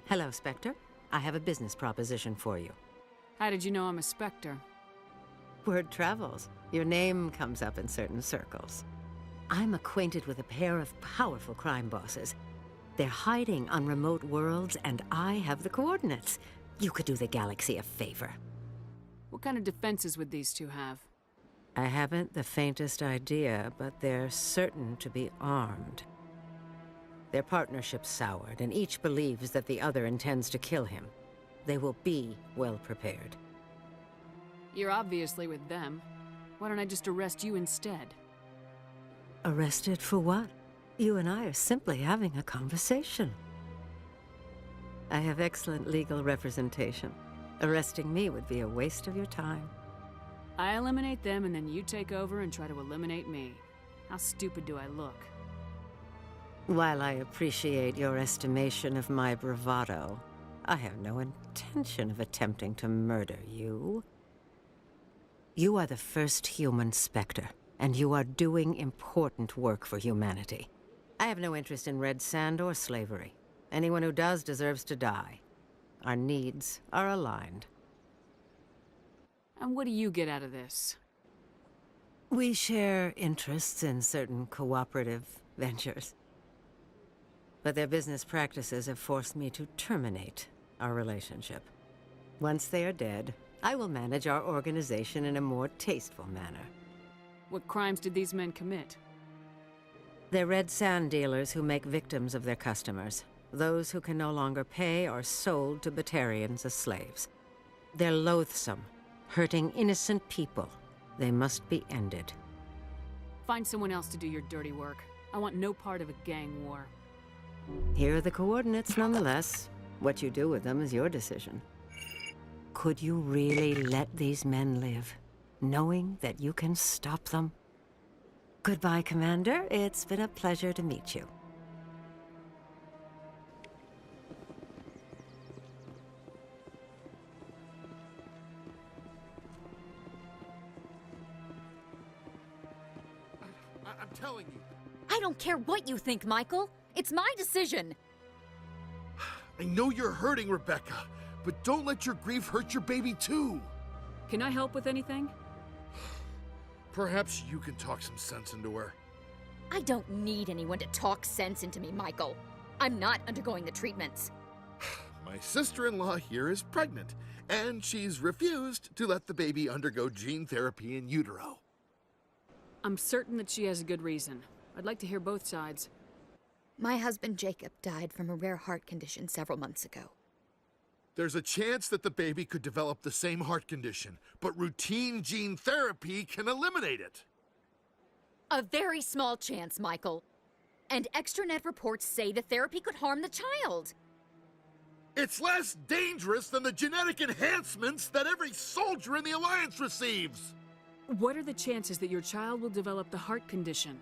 Hello, Spectre. I have a business proposition for you. How did you know I'm a Spectre? Word travels. Your name comes up in certain circles. I'm acquainted with a pair of powerful crime bosses. They're hiding on remote worlds, and I have the coordinates. You could do the galaxy a favor. What kind of defenses would these two have? I haven't the faintest idea, but they're certain to be armed. Their partnership's soured, and each believes that the other intends to kill him. They will be well prepared. You're obviously with them. Why don't I just arrest you instead? Arrested for what? You and I are simply having a conversation. I have excellent legal representation. Arresting me would be a waste of your time. I eliminate them, and then you take over and try to eliminate me. How stupid do I look? While I appreciate your estimation of my bravado, I have no intention of attempting to murder you. You are the first human Spectre, and you are doing important work for humanity. I have no interest in red sand or slavery. Anyone who does deserves to die. Our needs are aligned. And what do you get out of this? We share interests in certain cooperative ventures. But their business practices have forced me to terminate our relationship. Once they are dead, I will manage our organization in a more tasteful manner. What crimes did these men commit? They're red sand dealers who make victims of their customers. Those who can no longer pay are sold to Batarians as slaves. They're loathsome, hurting innocent people. They must be ended. Find someone else to do your dirty work. I want no part of a gang war. Here are the coordinates, nonetheless. What you do with them is your decision. Could you really let these men live, knowing that you can stop them? Goodbye, Commander. It's been a pleasure to meet you. I'm telling you. I don't care what you think, Michael. It's my decision. I know you're hurting, Rebecca, but don't let your grief hurt your baby too. Can I help with anything? Perhaps you can talk some sense into her. I don't need anyone to talk sense into me, Michael. I'm not undergoing the treatments. My sister-in-law here is pregnant, and she's refused to let the baby undergo gene therapy in utero. I'm certain that she has a good reason. I'd like to hear both sides. My husband Jacob died from a rare heart condition several months ago. There's a chance that the baby could develop the same heart condition, but routine gene therapy can eliminate it. A very small chance, Michael. And extranet reports say the therapy could harm the child. It's less dangerous than the genetic enhancements that every soldier in the Alliance receives. What are the chances that your child will develop the heart condition?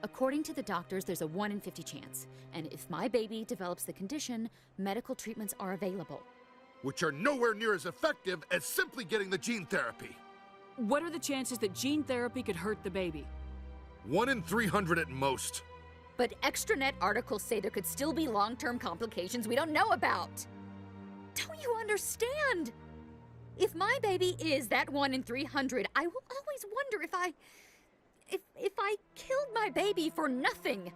According to the doctors, there's a 1 in 50 chance. And if my baby develops the condition, medical treatments are available. Which are nowhere near as effective as simply getting the gene therapy. What are the chances that gene therapy could hurt the baby? 1 in 300 at most. But extranet articles say there could still be long-term complications we don't know about. Don't you understand? If my baby is that 1 in 300, I will always wonder if I killed my baby for nothing.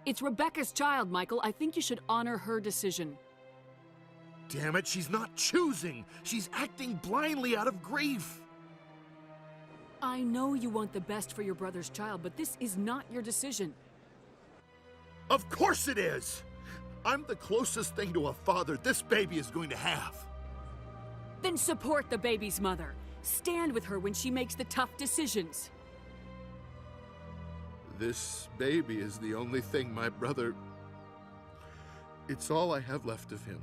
It's Rebecca's child, Michael. I think you should honor her decision. Damn it, she's not choosing. She's acting blindly out of grief. I know you want the best for your brother's child, but this is not your decision. Of course it is! I'm the closest thing to a father this baby is going to have. Then support the baby's mother. Stand with her when she makes the tough decisions. This baby is the only thing my brother... It's all I have left of him.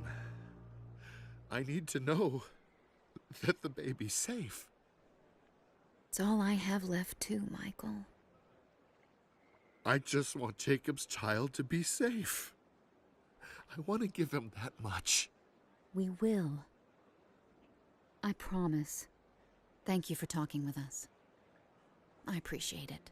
I need to know that the baby's safe. It's all I have left too, Michael. I just want Jacob's child to be safe. I want to give him that much. We will. I promise. Thank you for talking with us. I appreciate it.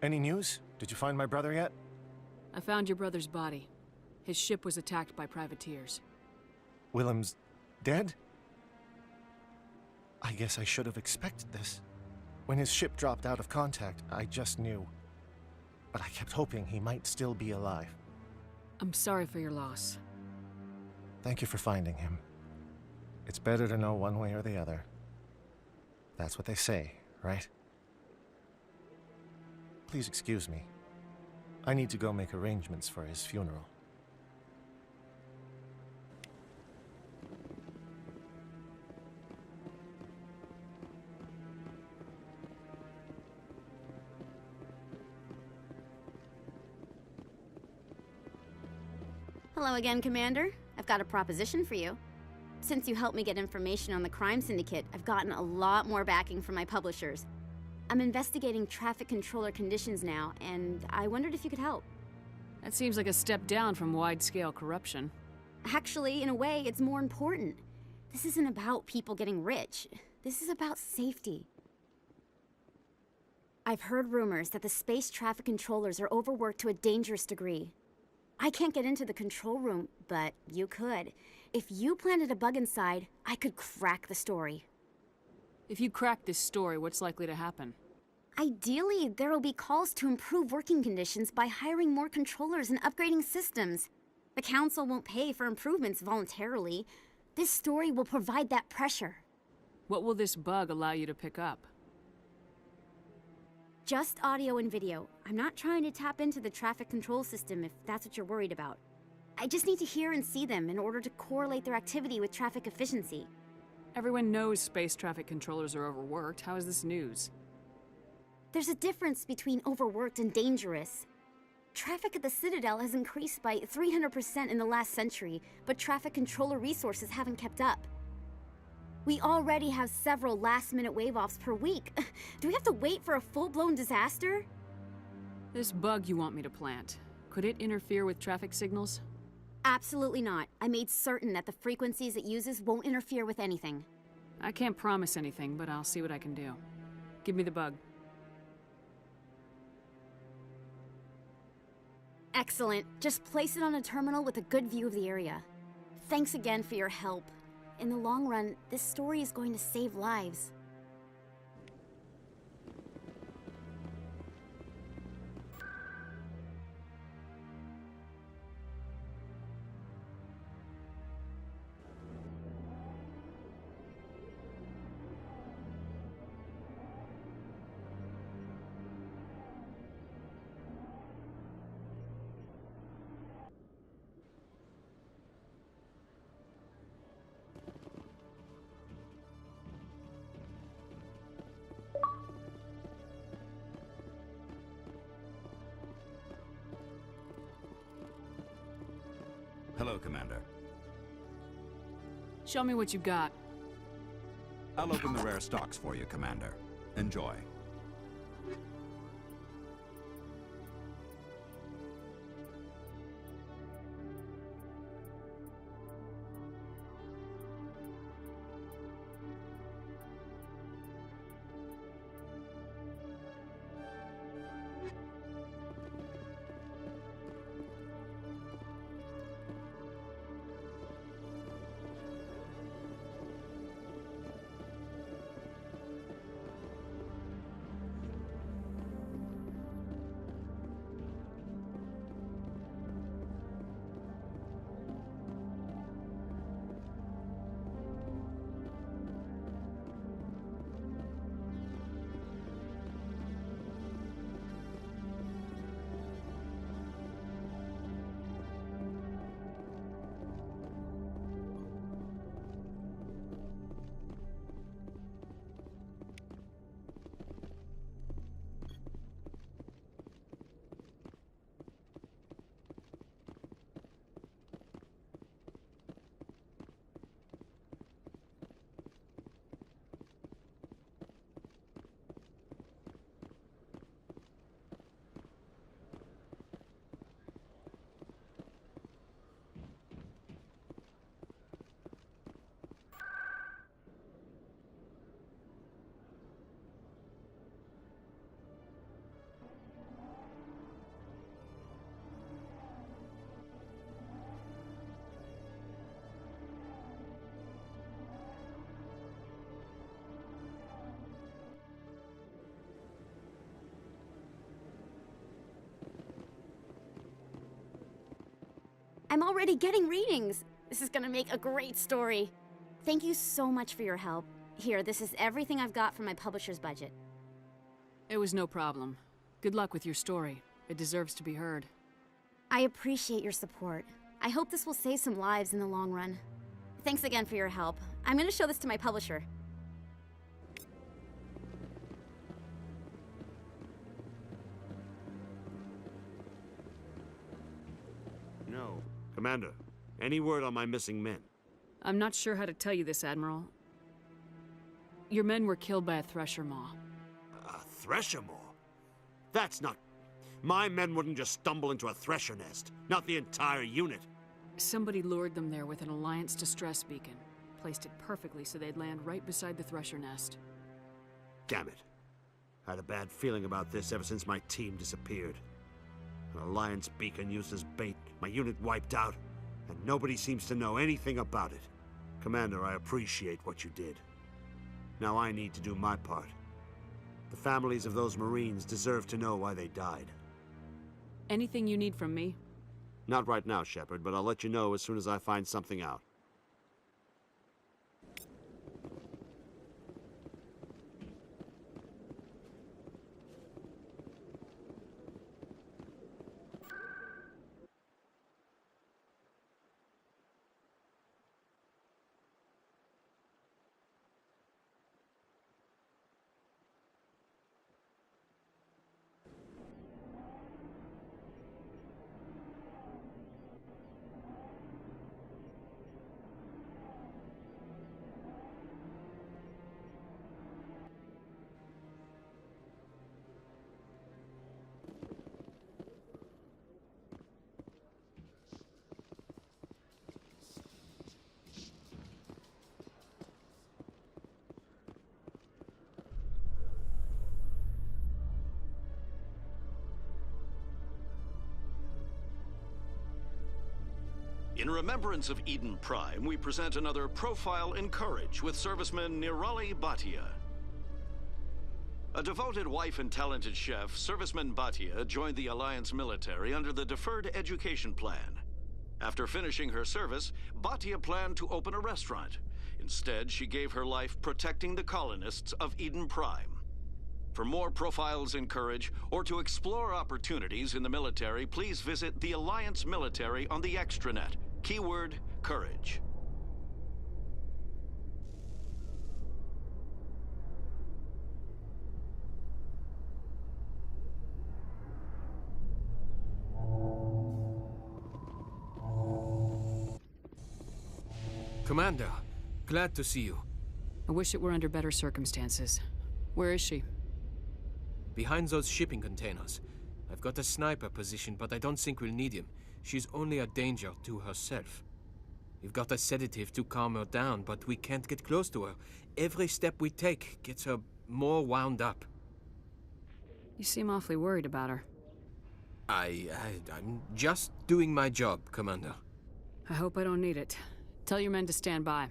Any news? Did you find my brother yet? I found your brother's body. His ship was attacked by privateers. Willem's dead? I guess I should have expected this. When his ship dropped out of contact, I just knew. But I kept hoping he might still be alive. I'm sorry for your loss. Thank you for finding him. It's better to know one way or the other. That's what they say, right? Please excuse me. I need to go make arrangements for his funeral. Hello again, Commander. I've got a proposition for you. Since you helped me get information on the crime syndicate, I've gotten a lot more backing from my publishers. I'm investigating traffic controller conditions now, and I wondered if you could help. That seems like a step down from wide-scale corruption. Actually, in a way, it's more important. This isn't about people getting rich. This is about safety. I've heard rumors that the space traffic controllers are overworked to a dangerous degree. I can't get into the control room, but you could. If you planted a bug inside, I could crack the story. If you crack this story, what's likely to happen? Ideally, there will be calls to improve working conditions by hiring more controllers and upgrading systems. The Council won't pay for improvements voluntarily. This story will provide that pressure. What will this bug allow you to pick up? Just audio and video. I'm not trying to tap into the traffic control system if that's what you're worried about. I just need to hear and see them in order to correlate their activity with traffic efficiency. Everyone knows space traffic controllers are overworked. How is this news? There's a difference between overworked and dangerous. Traffic at the Citadel has increased by 300% in the last century, but traffic controller resources haven't kept up. We already have several last-minute wave-offs per week. Do we have to wait for a full-blown disaster? This bug you want me to plant, could it interfere with traffic signals? Absolutely not. I made certain that the frequencies it uses won't interfere with anything. I can't promise anything, but I'll see what I can do. Give me the bug. Excellent. Just place it on a terminal with a good view of the area. Thanks again for your help. In the long run, this story is going to save lives. Hello, Commander. Show me what you got. I'll open the rare stocks for you, Commander. Enjoy. I'm already getting readings. This is gonna make a great story. Thank you so much for your help. Here, this is everything I've got from my publisher's budget. It was no problem. Good luck with your story. It deserves to be heard. I appreciate your support. I hope this will save some lives in the long run. Thanks again for your help. I'm gonna show this to my publisher. No. Commander, any word on my missing men? I'm not sure how to tell you this, Admiral. Your men were killed by a thresher maw. A thresher maw? That's not... My men wouldn't just stumble into a thresher nest. Not the entire unit. Somebody lured them there with an Alliance distress beacon. Placed it perfectly so they'd land right beside the thresher nest. Damn it. I had a bad feeling about this ever since my team disappeared. An Alliance beacon used as bait, my unit wiped out, and nobody seems to know anything about it. Commander, I appreciate what you did. Now I need to do my part. The families of those Marines deserve to know why they died. Anything you need from me? Not right now, Shepard, but I'll let you know as soon as I find something out. In remembrance of Eden Prime, we present another profile in courage with serviceman Nirali Bhatia. A devoted wife and talented chef, serviceman Bhatia joined the Alliance military under the Deferred Education Plan. After finishing her service, Bhatia planned to open a restaurant. Instead, she gave her life protecting the colonists of Eden Prime. For more profiles in courage, or to explore opportunities in the military, please visit the Alliance Military on the extranet. Keyword, courage. Commander, glad to see you. I wish it were under better circumstances. Where is she? Behind those shipping containers. I've got a sniper position, but I don't think we'll need him. She's only a danger to herself. We've got a sedative to calm her down, but we can't get close to her. Every step we take gets her more wound up. You seem awfully worried about her. I'm just doing my job, Commander. I hope I don't need it. Tell your men to stand by.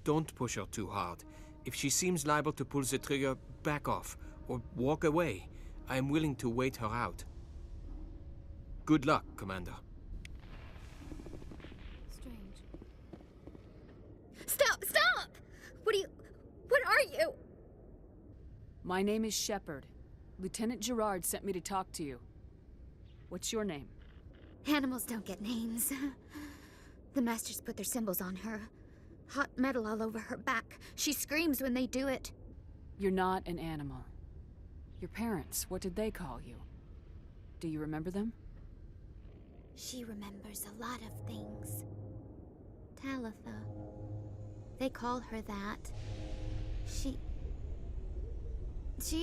Don't push her too hard. If she seems liable to pull the trigger, back off, or walk away. I am willing to wait her out. Good luck, Commander. Strange. Stop! Stop! What are you? My name is Shepard. Lieutenant Gerard sent me to talk to you. What's your name? Animals don't get names. The Masters put their symbols on her. Hot metal all over her back. She screams when they do it. You're not an animal. Your parents, what did they call you? Do you remember them? She remembers a lot of things. Talitha. They call her that. She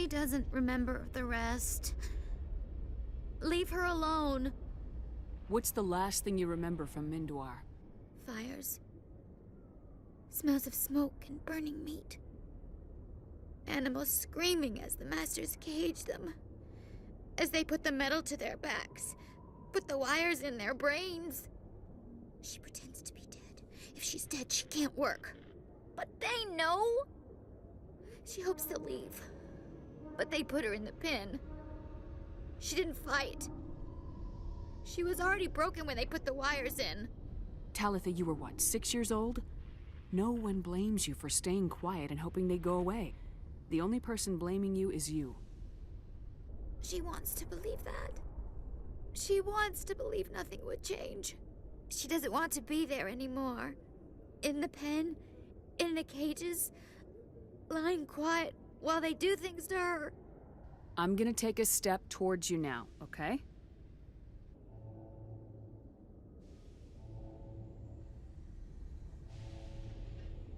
doesn't remember the rest. Leave her alone. What's the last thing you remember from Midnoir? Fires. Smells of smoke and burning meat. Animals screaming as the Masters cage them. As they put the metal to their backs. Put the wires in their brains. She pretends to be dead. If she's dead, she can't work. But they know. She hopes they'll leave. But they put her in the pen. She didn't fight. She was already broken when they put the wires in. Talitha, you were what, 6 years old? No one blames you for staying quiet and hoping they go away. The only person blaming you is you. She wants to believe that. She wants to believe nothing would change. She doesn't want to be there anymore. In the pen, in the cages, lying quiet while they do things to her. I'm gonna take a step towards you now, okay?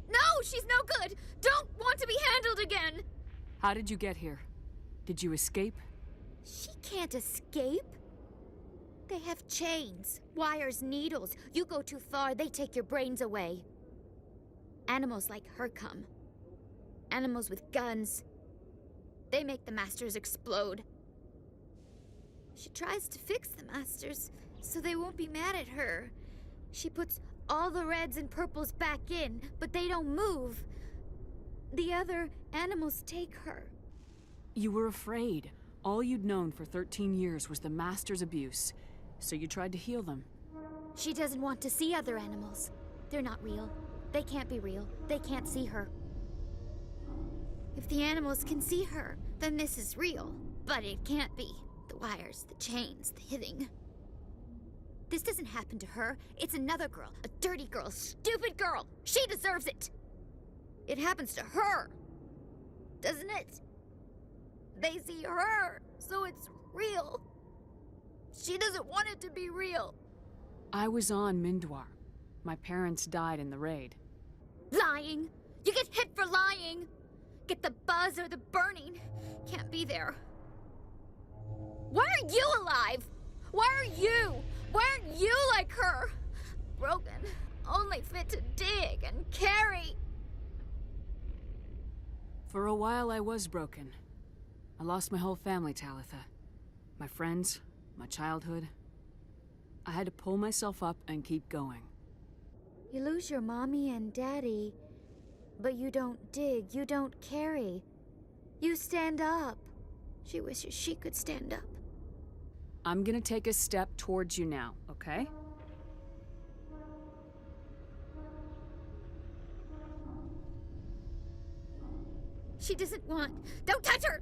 No, she's no good! Don't want to be handled again! How did you get here? Did you escape? She can't escape. They have chains, wires, needles. You go too far, they take your brains away. Animals like her come. Animals with guns. They make the Masters explode. She tries to fix the Masters so they won't be mad at her. She puts all the reds and purples back in, but they don't move. The other animals take her. You were afraid. All you'd known for 13 years was the Master's abuse, so you tried to heal them. She doesn't want to see other animals. They're not real. They can't be real. They can't see her. If the animals can see her, then this is real. But it can't be. The wires, the chains, the hitting. This doesn't happen to her. It's another girl. A dirty girl. Stupid girl. She deserves it. It happens to her. Doesn't it? They see her, so it's real. She doesn't want it to be real. I was on Midnoir. My parents died in the raid. Lying. You get hit for lying. Get the buzz or the burning. Can't be there. Why are you alive? Why are you? Why aren't you like her? Broken. Only fit to dig and carry. For a while I was broken. I lost my whole family, Talitha. My friends, my childhood. I had to pull myself up and keep going. You lose your mommy and daddy, but you don't dig, you don't carry. You stand up. She wishes she could stand up. I'm gonna take a step towards you now, okay? She doesn't want. Don't touch her!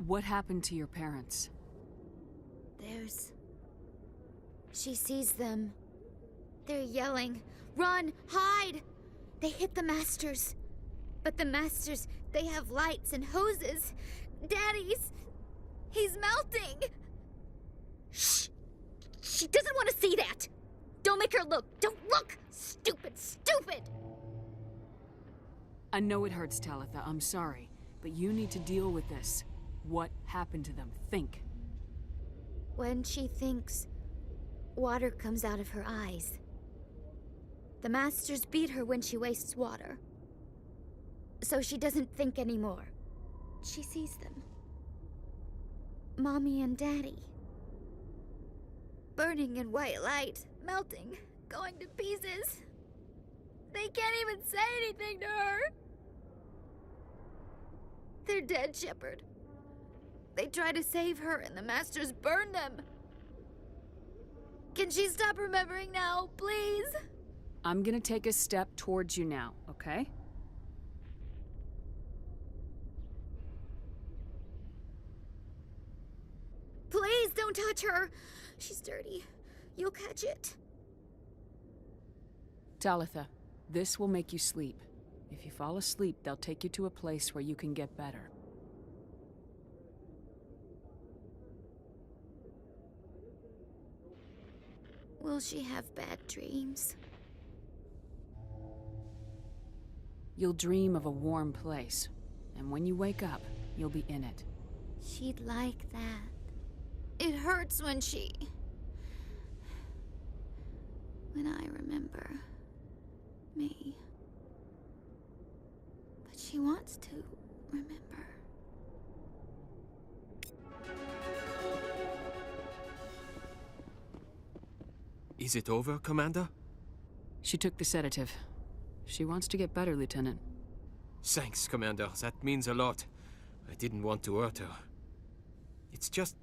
What happened to your parents? She sees them. They're yelling, run, hide! They hit the Masters. But the Masters, they have lights and hoses. Daddy's... he's melting! Shh! She doesn't want to see that! Don't make her look! Don't look! Stupid, stupid! I know it hurts, Talitha, I'm sorry. But you need to deal with this. What happened to them? Think. When she thinks, water comes out of her eyes. The Masters beat her when she wastes water. So she doesn't think anymore. She sees them. Mommy and Daddy. Burning in white light, melting, going to pieces. They can't even say anything to her. They're dead, Shepard. They try to save her and the Masters burn them. Can she stop remembering now, please? I'm gonna take a step towards you now, okay? Please don't touch her. She's dirty. You'll catch it. Talitha, this will make you sleep. If you fall asleep, they'll take you to a place where you can get better. Will she have bad dreams? You'll dream of a warm place, and when you wake up, you'll be in it. She'd like that. It hurts when I remember me. But she wants to remember. Is it over, Commander? She took the sedative. She wants to get better, Lieutenant. Thanks, Commander. That means a lot. I didn't want to hurt her. It's just,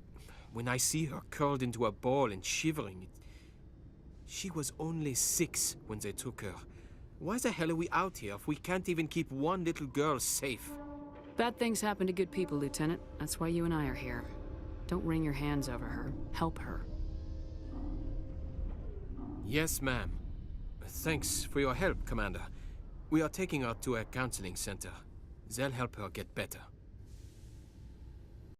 when I see her curled into a ball and shivering, She was only 6 when they took her. Why the hell are we out here if we can't even keep one little girl safe? Bad things happen to good people, Lieutenant. That's why you and I are here. Don't wring your hands over her. Help her. Yes, ma'am. Thanks for your help, Commander. We are taking her to a counseling center. They'll help her get better.